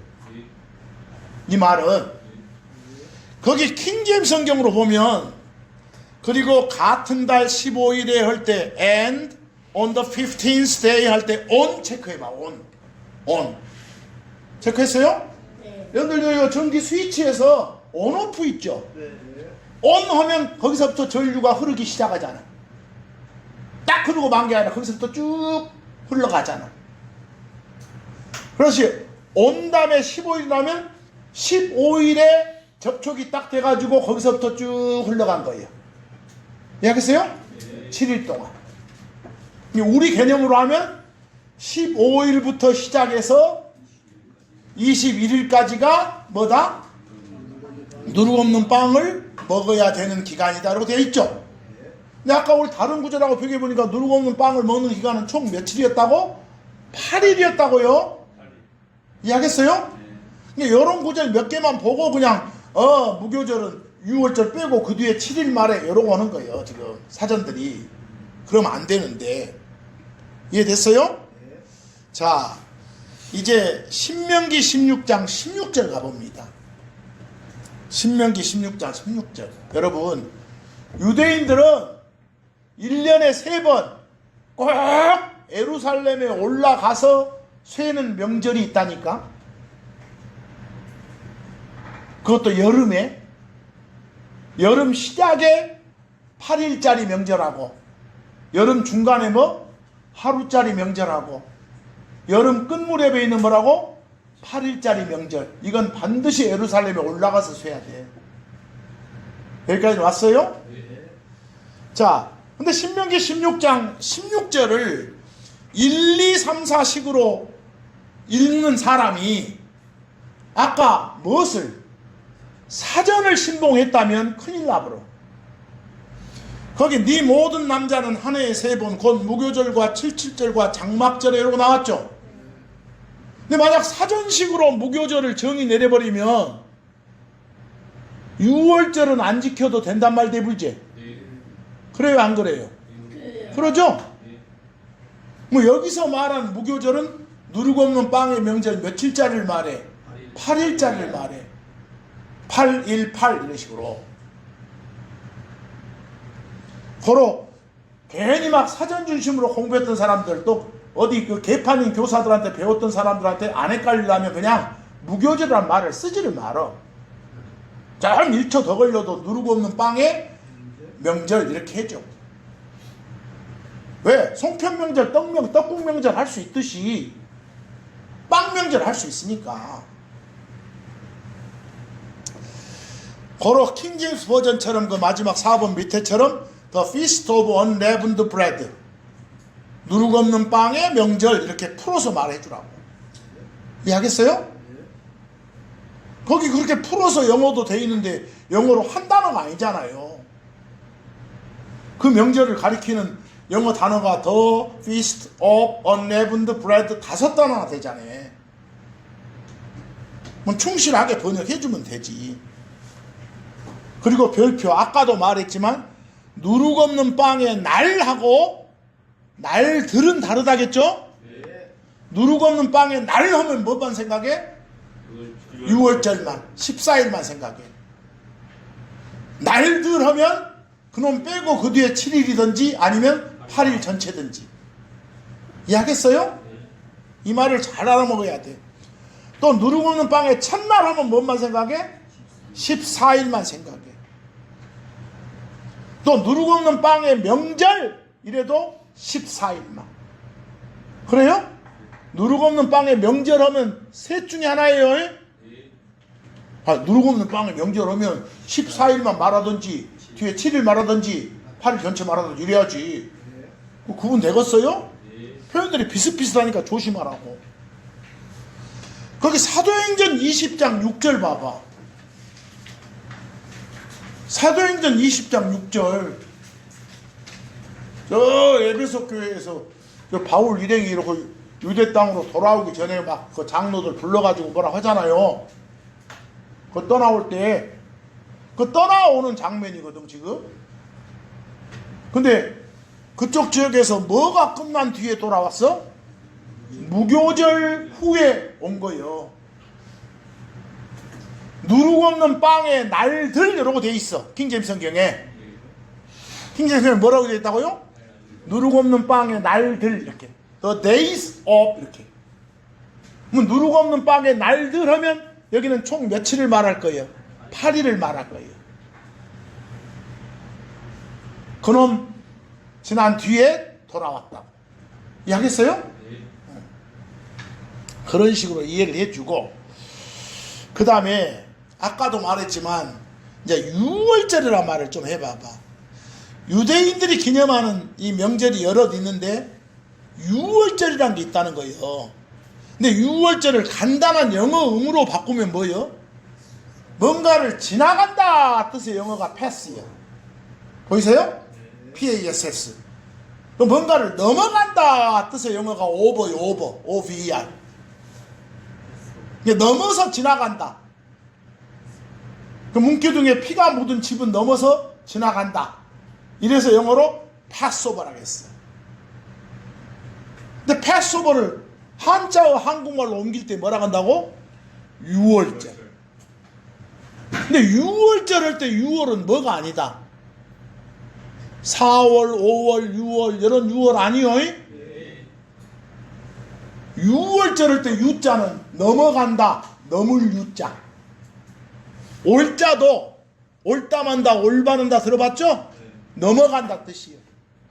이 말은 거기 킹제임 성경으로 보면 그리고 같은 달 15일에 할 때 and on the 15th day 할 때 on 체크해봐. on 체크했어요? 네. 여러분들 전기 스위치에서 on off 있죠? on 하면 거기서부터 전류가 흐르기 시작하잖아. 딱 흐르고 만 게 아니라 거기서부터 쭉 흘러가잖아. 그렇지. on 다음에 15일 나면 15일에 접촉이 딱 돼가지고 거기서부터 쭉 흘러간 거예요. 이해하겠어요? 네. 7일 동안. 우리 개념으로 하면 15일부터 시작해서 21일까지가 뭐다? 누룩 없는 빵을 먹어야 되는 기간이다 라고 되어 있죠. 근데 아까 우리 다른 구절하고 비교해보니까 누룩 없는 빵을 먹는 기간은 총 며칠이었다고? 8일이었다고요? 이해하겠어요? 그러니까 이런 구절 몇 개만 보고 그냥 무교절은 6월절 빼고 그 뒤에 7일 말에 이러고 하는 거예요. 지금 사전들이. 그러면 안 되는데. 이해됐어요? 자, 이제 신명기 16장 16절 가봅니다. 신명기 16장 16절. 여러분, 유대인들은 1년에 3번 꼭 예루살렘에 올라가서 쇠는 명절이 있다니까. 그것도 여름에. 여름 시작에 8일짜리 명절하고 여름 중간에 뭐 하루짜리 명절하고 여름 끝무렵에 있는 뭐라고? 8일짜리 명절. 이건 반드시 예루살렘에 올라가서 쇠야 돼. 여기까지 왔어요? 자, 근데 신명기 16장 16절을 1, 2, 3, 4식으로 읽는 사람이 아까 무엇을? 사전을 신봉했다면 큰일 나버려. 거기 네 모든 남자는 한 해에 3번 곧 무교절과 77절과 장막절에 이러고 나왔죠. 근데 만약 사전식으로 무교절을 정의 내려버리면 6월절은 안 지켜도 된단 말 대불제. 그래요 안 그래요? 그러죠? 뭐 여기서 말한 무교절은 누룩 없는 빵의 명절 며칠짜리를 말해? 8일짜리를 말해. 818 이런 식으로. 고로 괜히 막 사전 중심으로 공부했던 사람들, 또 어디 그 개판인 교사들한테 배웠던 사람들한테 안 헷갈리려면 그냥 무교절이라는 말을 쓰지를 말어. 자, 한 1초 더 걸려도 누르고 없는 빵에 명절 이렇게 해줘. 왜? 송편명절, 떡국명절 할 수 있듯이 빵명절 할 수 있으니까. 고로 킹제임스 버전처럼 그 마지막 4번 밑에처럼 The Feast of Unleavened Bread, 누룩 없는 빵의 명절 이렇게 풀어서 말해주라고. 이해하겠어요? 거기 그렇게 풀어서 영어도 돼 있는데 영어로 한 단어가 아니잖아요. 그 명절을 가리키는 영어 단어가 The Feast of Unleavened Bread 5단어나 되잖아요. 뭐 충실하게 번역해주면 되지. 그리고 별표, 아까도 말했지만 누룩 없는 빵의 날하고 날들은 다르다겠죠? 누룩 없는 빵의 날 하면 뭐만 생각해? 6월절만, 14일만 생각해. 날들 하면 그놈 빼고 그 뒤에 7일이든지 아니면 8일 전체든지. 이해하겠어요? 이 말을 잘 알아먹어야 돼. 또 누룩 없는 빵의 첫날 하면 뭐만 생각해? 14일만 생각해. 또 누룩 없는 빵의 명절 이래도 14일만. 그래요? 누룩 없는 빵의 명절 하면 셋 중에 하나예요. 누룩 없는 빵의 명절 하면 14일만 말하든지 뒤에 7일 말하든지 8일 전체 말하든지 이래야지. 구분 되겠어요? 표현들이 비슷비슷하니까 조심하라고. 거기 사도행전 20장 6절 봐봐. 사도행전 20장 6절. 저 에베소 교회에서 저 바울 일행이 이렇게 유대 땅으로 돌아오기 전에 막 그 장로들 불러가지고 뭐라 하잖아요. 그 떠나올 때 그 떠나오는 장면이거든 지금. 근데 그쪽 지역에서 뭐가 끝난 뒤에 돌아왔어? 무교절 후에 온 거예요. 누룩 없는 빵의 날들 이러고 돼 있어. 킹제임스 성경에. 킹제임스 성경에 뭐라고 돼 있다고요? 누룩 없는 빵의 날들 이렇게. The days of 이렇게. 그럼 누룩 없는 빵의 날들 하면 여기는 총 며칠을 말할 거예요? 8일을 말할 거예요. 그놈 지난 뒤에 돌아왔다. 이해하겠어요? 그런 식으로 이해를 해주고, 그 다음에 아까도 말했지만 이제 6월절이라는 말을 좀 해봐봐. 유대인들이 기념하는 이 명절이 여럿 있는데 6월절이라는 게 있다는 거예요. 근데 6월절을 간단한 영어 음으로 바꾸면 뭐예요? 뭔가를 지나간다 뜻의 영어가 pass예요. 보이세요? PASS. 그럼 뭔가를 넘어간다 뜻의 영어가 over요. OVER. 넘어서 지나간다. 그 문기둥에 피가 묻은 집은 넘어서 지나간다. 이래서 영어로 passover라고 했어. 근데 passover를 한자어 한국말로 옮길 때 뭐라고 한다고? 6월절. 근데 6월절 할 때 6월은 뭐가 아니다. 4월, 5월, 6월 이런 6월 아니요? 6월절 할 때 유자는 넘어간다. 넘을 유자. 올자도 올담한다, 올바른다 들어봤죠? 넘어간다 뜻이에요.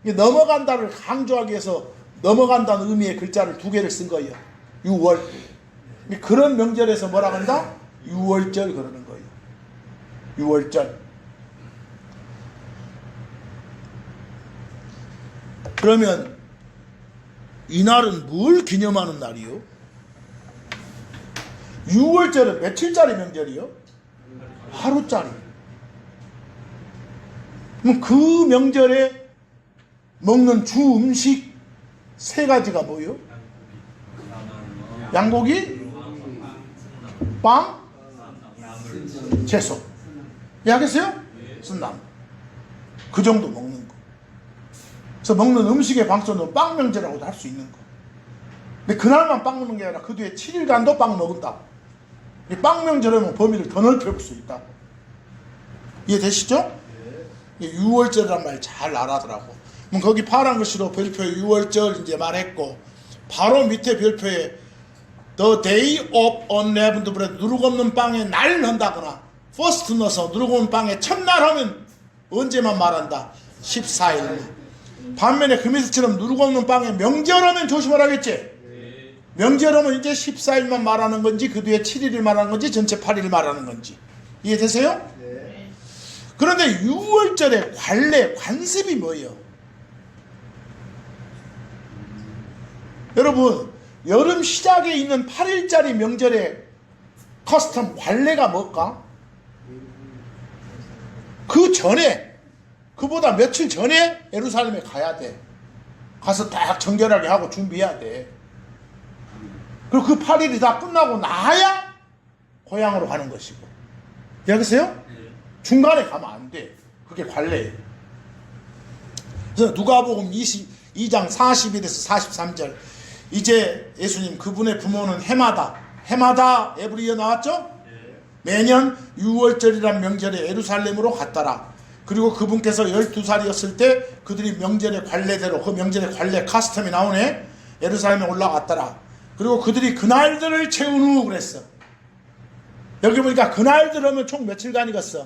넘어간다를 강조하기 위해서 넘어간다는 의미의 글자를 2개를 쓴 거예요. 6월. 그런 명절에서 뭐라고 한다? 6월절 그러는 거예요. 6월절. 그러면 이날은 뭘 기념하는 날이요? 6월절은 며칠짜리 명절이요? 하루짜리. 그럼 그 명절에 먹는 주 음식 3가지가 뭐예요? 양고기, 빵, 채소. 이해하겠어요? 쓴나무. 그 정도 먹는 거. 그래서 먹는 음식의 방법은 빵 명절이라고도 할 수 있는 거. 근데 그날만 빵 먹는 게 아니라 그 뒤에 7일간도 빵 먹은다. 이 빵 명절에는 범위를 더 넓혀볼 수 있다. 이해되시죠? 6월절이란 말 잘 알아더라고. 그럼 거기 파란 글씨로 별표에 6월절 이제 말했고, 바로 밑에 별표에 The day of unleavened bread, 누룩 없는 빵의 날 한다거나 first 넣어서 누룩 없는 빵의 첫날 하면 언제만 말한다? 14일. 반면에 그 밑에처럼 누룩 없는 빵의 명절 하면 조심하라겠지? 명절 하면 이제 14일만 말하는 건지 그 뒤에 7일을 말하는 건지 전체 8일을 말하는 건지 이해되세요? 그런데 6월절의 관례, 관습이 뭐예요? 여러분, 여름 시작에 있는 8일짜리 명절의 커스텀 관례가 뭘까? 그 전에, 그보다 며칠 전에 예루살렘에 가야 돼. 가서 딱 정결하게 하고 준비해야 돼. 그리고 그 8일이 다 끝나고 나야 고향으로 가는 것이고. 이해하겠어요? 중간에 가면 안 돼. 그게 관례예요. 그래서 누가복음 22장 41에서 43절, 이제 예수님 그분의 부모는 해마다 에브리어 나왔죠? 매년 6월절이란 명절에 예루살렘으로 갔더라. 그리고 그분께서 12살이었을 때 그들이 명절의 관례대로, 그 명절의 관례 카스텀이 나오네. 예루살렘에 올라갔더라. 그리고 그들이 그날들을 채운 후 그랬어. 여기 보니까 그날들 하면 총 며칠간이겠어?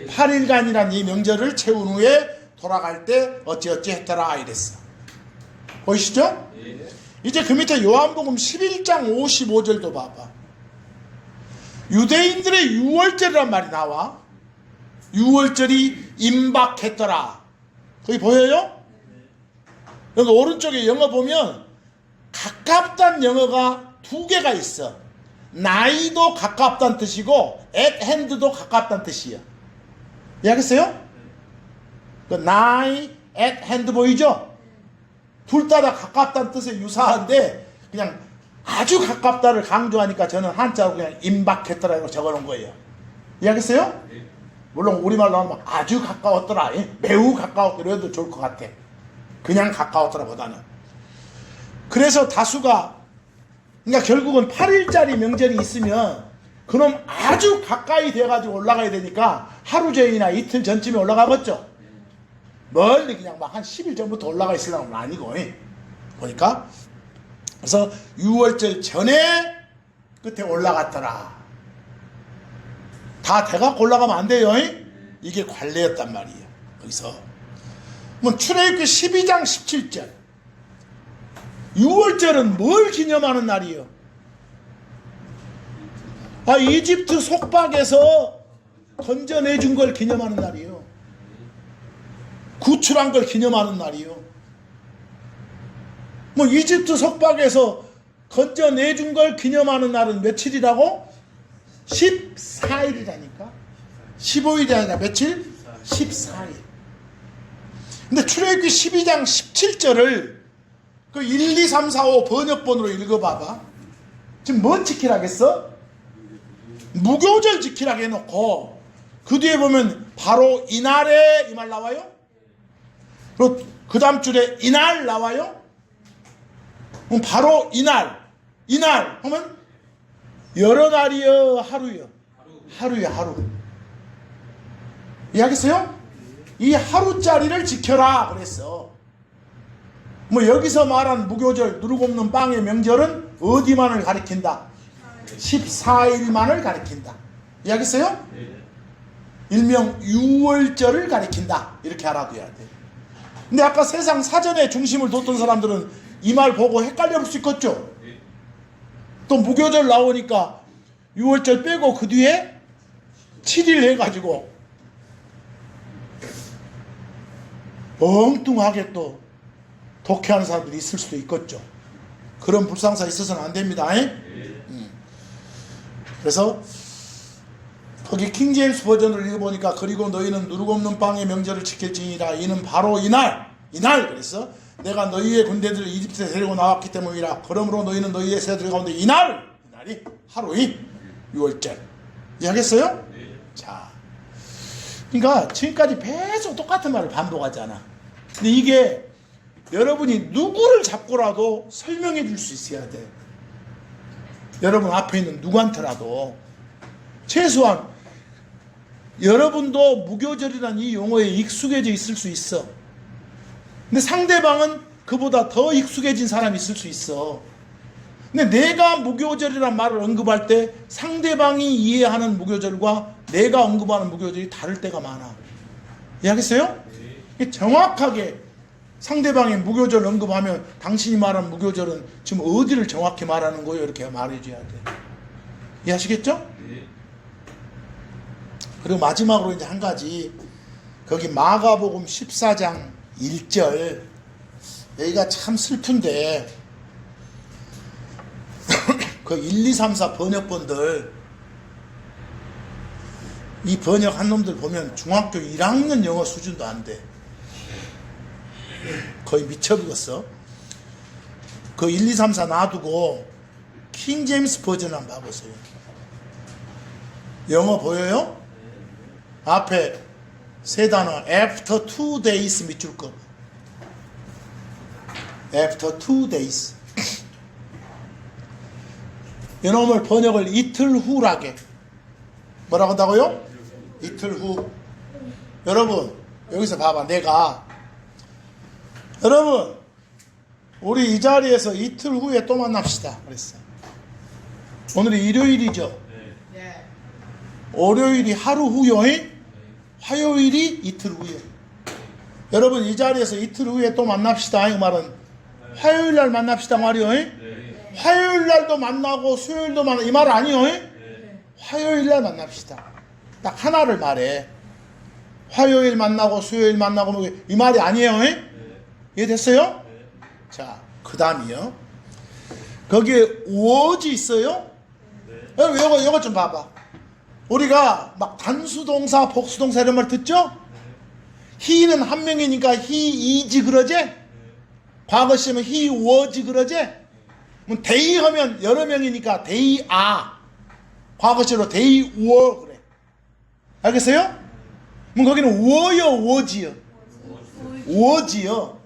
8일간이란 이 명절을 채운 후에 돌아갈 때 어찌어찌 했더라 이랬어. 보이시죠? 이제 그 밑에 요한복음 11장 55절도 봐봐. 유대인들의 6월절이란 말이 나와. 6월절이 임박했더라. 거기 보여요? 여기 오른쪽에 영어 보면 가깝다는 영어가 두 개가 있어. 나이도 가깝다는 뜻이고 at hand도 가깝다는 뜻이야. 이해하겠어요? 그 나이, at hand 보이죠? 둘 다 가깝다는 뜻에 유사한데 그냥 아주 가깝다를 강조하니까 저는 한자로 그냥 임박했더라고 적어놓은 거예요. 이해하겠어요? 물론 우리말로 하면 아주 가까웠더라, 매우 가까웠더라 해도 좋을 것 같아. 그냥 가까웠더라 보다는. 그래서 다수가, 그러니까 결국은 8일짜리 명절이 있으면 그놈 아주 가까이 돼가지고 올라가야 되니까 하루 전이나 이틀 전쯤에 올라가겠죠. 멀리 그냥 막 한 10일 전부터 올라가 있으려면 아니고. 보니까 그래서 6월절 전에 끝에 올라갔더라. 다 돼갖고 올라가면 안 돼요. 이게 관례였단 말이에요. 거기서 뭐 출애굽기 12장 17절, 6월절은 뭘 기념하는 날이에요? 이집트 속박에서 건져내준 걸 기념하는 날이에요. 구출한 걸 기념하는 날이에요. 뭐 이집트 속박에서 건져내준 걸 기념하는 날은 며칠이라고? 14일이라니까. 15일이 아니라 며칠? 14일. 근데 출애굽기 12장 17절을 그 1, 2, 3, 4, 5 번역본으로 읽어봐봐. 지금 뭔 지키라겠어? 무교절 지키라고 해놓고 그 뒤에 보면 바로 이날에 이 말 나와요? 그리고 그 다음 줄에 이날 나와요? 그럼 바로 이날 하면 여러 날이요, 하루요? 하루요, 하루. 이해하겠어요? 이 하루짜리를 지켜라 그랬어. 뭐 여기서 말한 무교절, 누룩 없는 빵의 명절은 어디만을 가리킨다? 14일만을 가리킨다. 이해하겠어요? 일명 6월절을 가리킨다. 이렇게 알아둬야 돼. 근데 아까 세상 사전에 중심을 뒀던 사람들은 이 말 보고 헷갈려 볼 수 있겠죠? 또 무교절 나오니까 6월절 빼고 그 뒤에 7일 해가지고 엉뚱하게 또 독해하는 사람들이 있을 수도 있겠죠. 그런 불상사 있어서는 안 됩니다. 그래서 거기 킹제임스 버전을 읽어보니까 그리고 너희는 누룩 없는 빵의 명절을 지킬지니라. 이는 바로 이날 그랬어. 내가 너희의 군대들을 이집트에 데리고 나왔기 때문이라. 그러므로 너희는 너희의 새들 가운데 이날이 하루인 6월절. 이해하겠어요? 자, 그러니까 지금까지 계속 똑같은 말을 반복하잖아. 근데 이게 여러분이 누구를 잡고라도 설명해 줄 수 있어야 돼. 여러분 앞에 있는 누구한테라도 최소한 여러분도 무교절이라는 이 용어에 익숙해져 있을 수 있어. 근데 상대방은 그보다 더 익숙해진 사람이 있을 수 있어. 근데 내가 무교절이라는 말을 언급할 때 상대방이 이해하는 무교절과 내가 언급하는 무교절이 다를 때가 많아. 이해하겠어요? 정확하게 상대방의 무교절 언급하면 당신이 말한 무교절은 지금 어디를 정확히 말하는 거예요? 이렇게 말해줘야 돼. 이해하시겠죠? 그리고 마지막으로 이제 한 가지, 거기 마가복음 14장 1절, 여기가 참 슬픈데 그 1, 2, 3, 4 번역본들, 이 번역한 놈들 보면 중학교 1학년 영어 수준도 안 돼. 거의 미쳐버렸어. 그 1, 2, 3, 4 놔두고 킹 제임스 버전 한번 봐보세요. 영어 보여요? 앞에 세 단어 after 2 days 밑줄 거. after 2 days. 이놈을 번역을 이틀 후라게. 뭐라고 한다고요? 이틀 후. 여러분 여기서 봐봐. 여러분 우리 이 자리에서 이틀 후에 또 만납시다 그랬어. 오늘이 일요일이죠. 네. 월요일이 하루 후요. 화요일이 이틀 후에. 여러분 이 자리에서 이틀 후에 또 만납시다. 이 말은 화요일 날 만납시다 말이요. 네. 화요일 날도 만나고 수요일도 만나 이 말 아니요. 네. 화요일 날 만납시다. 딱 하나를 말해. 화요일 만나고 수요일 만나고 뭐 이 말이 아니에요. 이해됐어요? 자, 그 다음이요. 거기에 was 있어요? 이거 좀 봐봐. 우리가 막 단수동사, 복수동사 이런 말 듣죠? he는 한 명이니까 he is 그러지? 과거 시면 he was 그러지? they 하면 여러 명이니까 they are. 과거 시로 they were 그래. 알겠어요? 그럼 거기는 were요, was요? was요.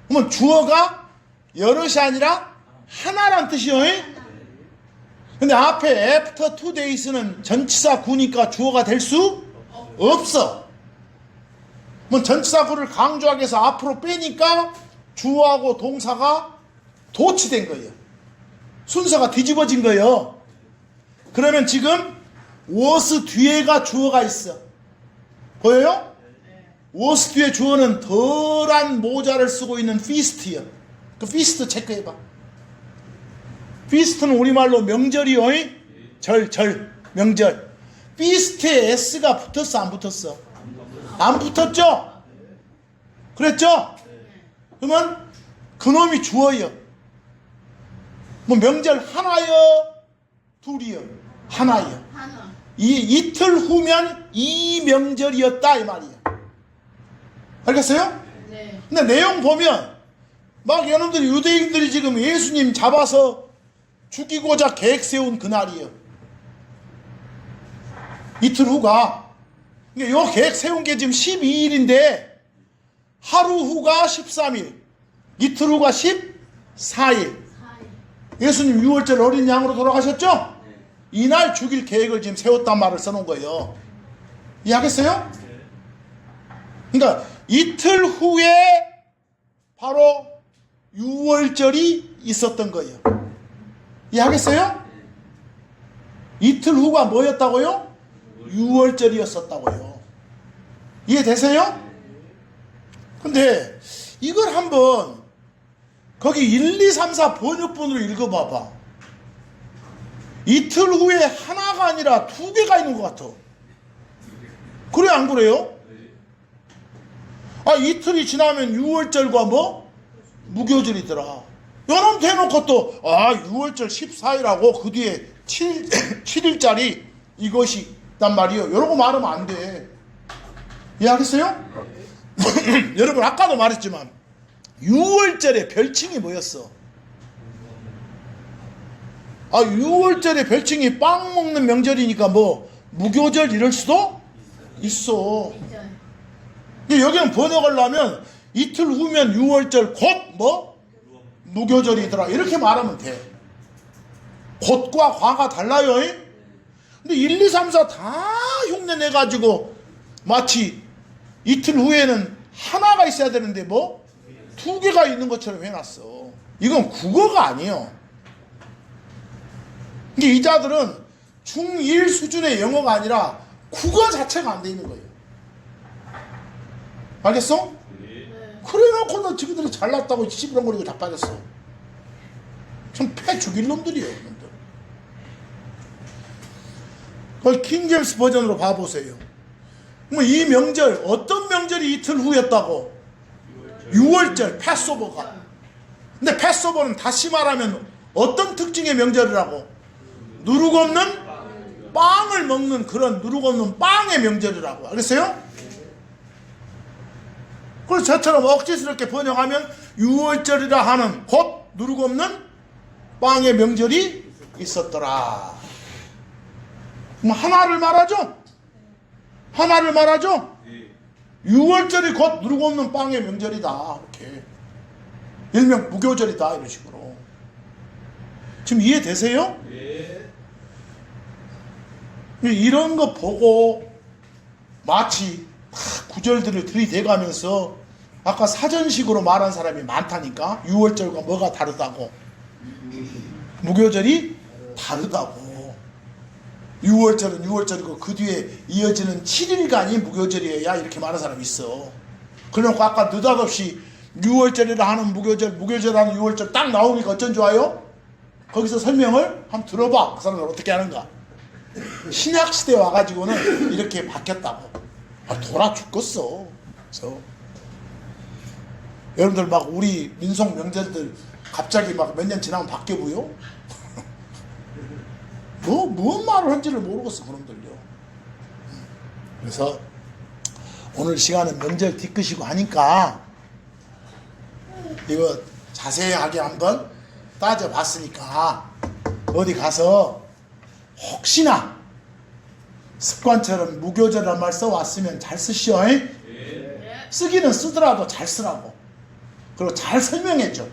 그러면 주어가 여럿이 아니라 하나란 뜻이요. 근데 앞에 after 2 days는 전치사 구니까 주어가 될 수 없어. 그럼 전치사 구를 강조하기 위해서 앞으로 빼니까 주어하고 동사가 도치된 거예요. 순서가 뒤집어진 거예요. 그러면 지금 was 뒤에가 주어가 있어. 보여요? was 뒤에 주어는 덜한 모자를 쓰고 있는 feast요. 그 feast 체크해봐. feast는 우리말로 명절이요. 명절. feast에 s가 붙었어 안 붙었어? 안 붙었죠? 그랬죠? 그러면 그놈이 주어요. 뭐 명절 하나요? 둘이요? 하나요. 이틀 후면 이 명절이었다 이 말이에요. 알겠어요? 네. 근데 내용 보면 막 여러분들이 유대인들이 지금 예수님 잡아서 죽이고자 계획 세운 그날이에요. 이틀 후가. 그러니까 요 계획 세운 게 지금 12일인데 하루 후가 13일, 이틀 후가 14일. 예수님 6월절 어린 양으로 돌아가셨죠? 이날 죽일 계획을 지금 세웠단 말을 써놓은 거예요. 이해하겠어요? 그러니까 이틀 후에 바로 6월절이 있었던 거예요. 이해하겠어요? 이틀 후가 뭐였다고요? 6월절이었었다고요. 이해되세요? 근데 이걸 한번 거기 1, 2, 3, 4 번역본으로 읽어봐봐. 이틀 후에 하나가 아니라 2개가 있는 것 같아. 그래 안 그래요? 아 이틀이 지나면 6월절과 뭐? 무교절이더라. 요놈 대놓고 또 6월절 14일하고 그 뒤에 7일짜리 이것이 있단 말이에요. 이러고 말하면 안 돼. 이해하겠어요? 여러분 아까도 말했지만 6월절의 별칭이 뭐였어? 6월절의 별칭이 빵 먹는 명절이니까 뭐 무교절 이럴 수도 있어. 여기는 번역을 하면 이틀 후면 6월절 곧 뭐? 무교절이더라 이렇게 말하면 돼. 곧과 과가 달라요. 근데 1, 2, 3, 4 다 흉내 내가지고 마치 이틀 후에는 하나가 있어야 되는데 뭐? 2개가 있는 것처럼 해놨어. 이건 국어가 아니에요. 근데 이 자들은 중1 수준의 영어가 아니라 국어 자체가 안 돼 있는 거예요. 알겠어? 그래놓고는 지그들이 잘났다고 시부렁거리고 자빠졌어. 좀 패 죽일 놈들이에요. 놈들. 그걸 킹제임스 버전으로 봐보세요. 뭐 이 명절, 어떤 명절이 이틀 후였다고? 6월절 패스오버가. 근데 패스오버는 다시 말하면 어떤 특징의 명절이라고? 누룩 없는 빵을 먹는 그런 누룩 없는 빵의 명절이라고. 알겠어요? 그래서 저처럼 억지스럽게 번역하면 6월절이라 하는 곧 누룩 없는 빵의 명절이 있었더라. 그럼 하나를 말하죠? 하나를 말하죠? 6월절이 곧 누룩 없는 빵의 명절이다. 이렇게. 일명 무교절이다. 이런 식으로. 지금 이해되세요? 이런 거 보고 마치 구절들을 들이대가면서 아까 사전식으로 말한 사람이 많다니까. 6월절과 뭐가 다르다고. 무교절이 다르다고. 6월절은 6월절이고 그 뒤에 이어지는 7일간이 무교절이어야 이렇게 말하는 사람이 있어. 그러니까 아까 느닷없이 6월절이라 하는 무교절 하는 6월절 딱 나오니까 어쩐 좋아요? 거기서 설명을 한번 들어봐. 그 사람들 어떻게 하는가. 신약시대에 와가지고는 이렇게 바뀌었다고. 돌아 죽겠어. 그래서 여러분들 막 우리 민속 명절들 갑자기 막 몇 년 지나면 바뀌어보여? 뭔 말을 한지를 모르겠어 그놈들요. 그래서 오늘 시간은 명절 뒤끝이고 하니까 이거 자세하게 한번 따져봤으니까 어디 가서 혹시나 습관처럼 무교절이란 말 써왔으면 잘 쓰시오. 쓰기는 쓰더라도 잘 쓰라고. 그리고 잘 설명해줘.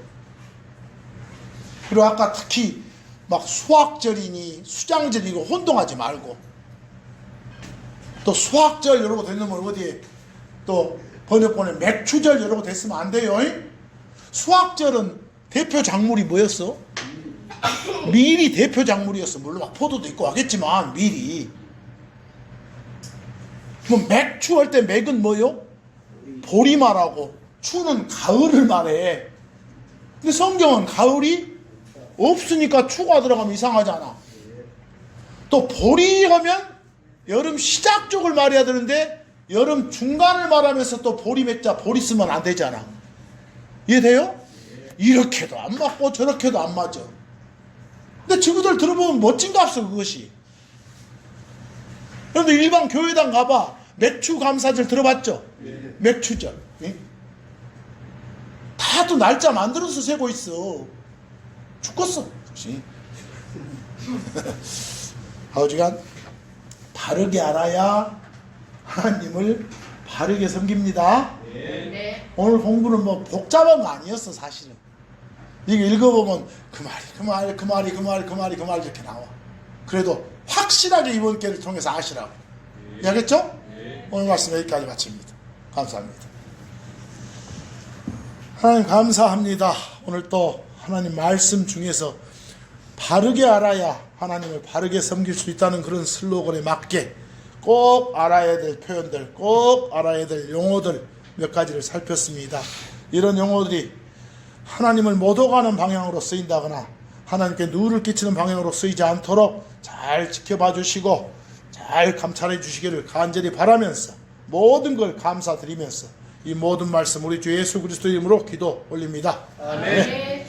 그리고 아까 특히 막 수학절이니 수장절이고 혼동하지 말고, 또 수학절 이러고 되려면 어디에 또 번역본에 맥추절 이러고 됐으면 안 돼요. 수학절은 대표 작물이 뭐였어? 밀이 대표 작물이었어. 물론 막 포도도 있고 하겠지만 밀이. 뭐 맥추 할 때 맥은 뭐요? 보리 말하고 추는 가을을 말해. 근데 성경은 가을이 없으니까 추가 들어가면 이상하잖아. 또 보리 하면 여름 시작 쪽을 말해야 되는데 여름 중간을 말하면서 또 보리 맺자 보리 쓰면 안 되잖아. 이해돼요? 이렇게도 안 맞고 저렇게도 안 맞아. 근데 친구들 들어보면 멋진갑서 그것이. 그런데 일반 교회당 가봐. 맥추 감사절 들어봤죠? 맥추절. 다 또 날짜 만들어서 세고 있어. 죽겠어. 하여간 바르게 알아야 하나님을 바르게 섬깁니다. 네. 오늘 공부는 뭐 복잡한 거 아니었어 사실은. 이거 읽어보면 그 말이 이렇게 나와. 그래도 확실하게 이번 기회를 통해서 아시라고. 이해하겠죠? 오늘 말씀 여기까지 마칩니다. 감사합니다. 하나님 감사합니다. 오늘 또 하나님 말씀 중에서 바르게 알아야 하나님을 바르게 섬길 수 있다는 그런 슬로건에 맞게 꼭 알아야 될 표현들, 꼭 알아야 될 용어들 몇 가지를 살폈습니다. 이런 용어들이 하나님을 못 오가는 방향으로 쓰인다거나 하나님께 누를 끼치는 방향으로 쓰이지 않도록 잘 지켜봐 주시고 잘 감찰해 주시기를 간절히 바라면서 모든 걸 감사드리면서 이 모든 말씀 우리 주 예수 그리스도 이름으로 기도 올립니다. 아멘.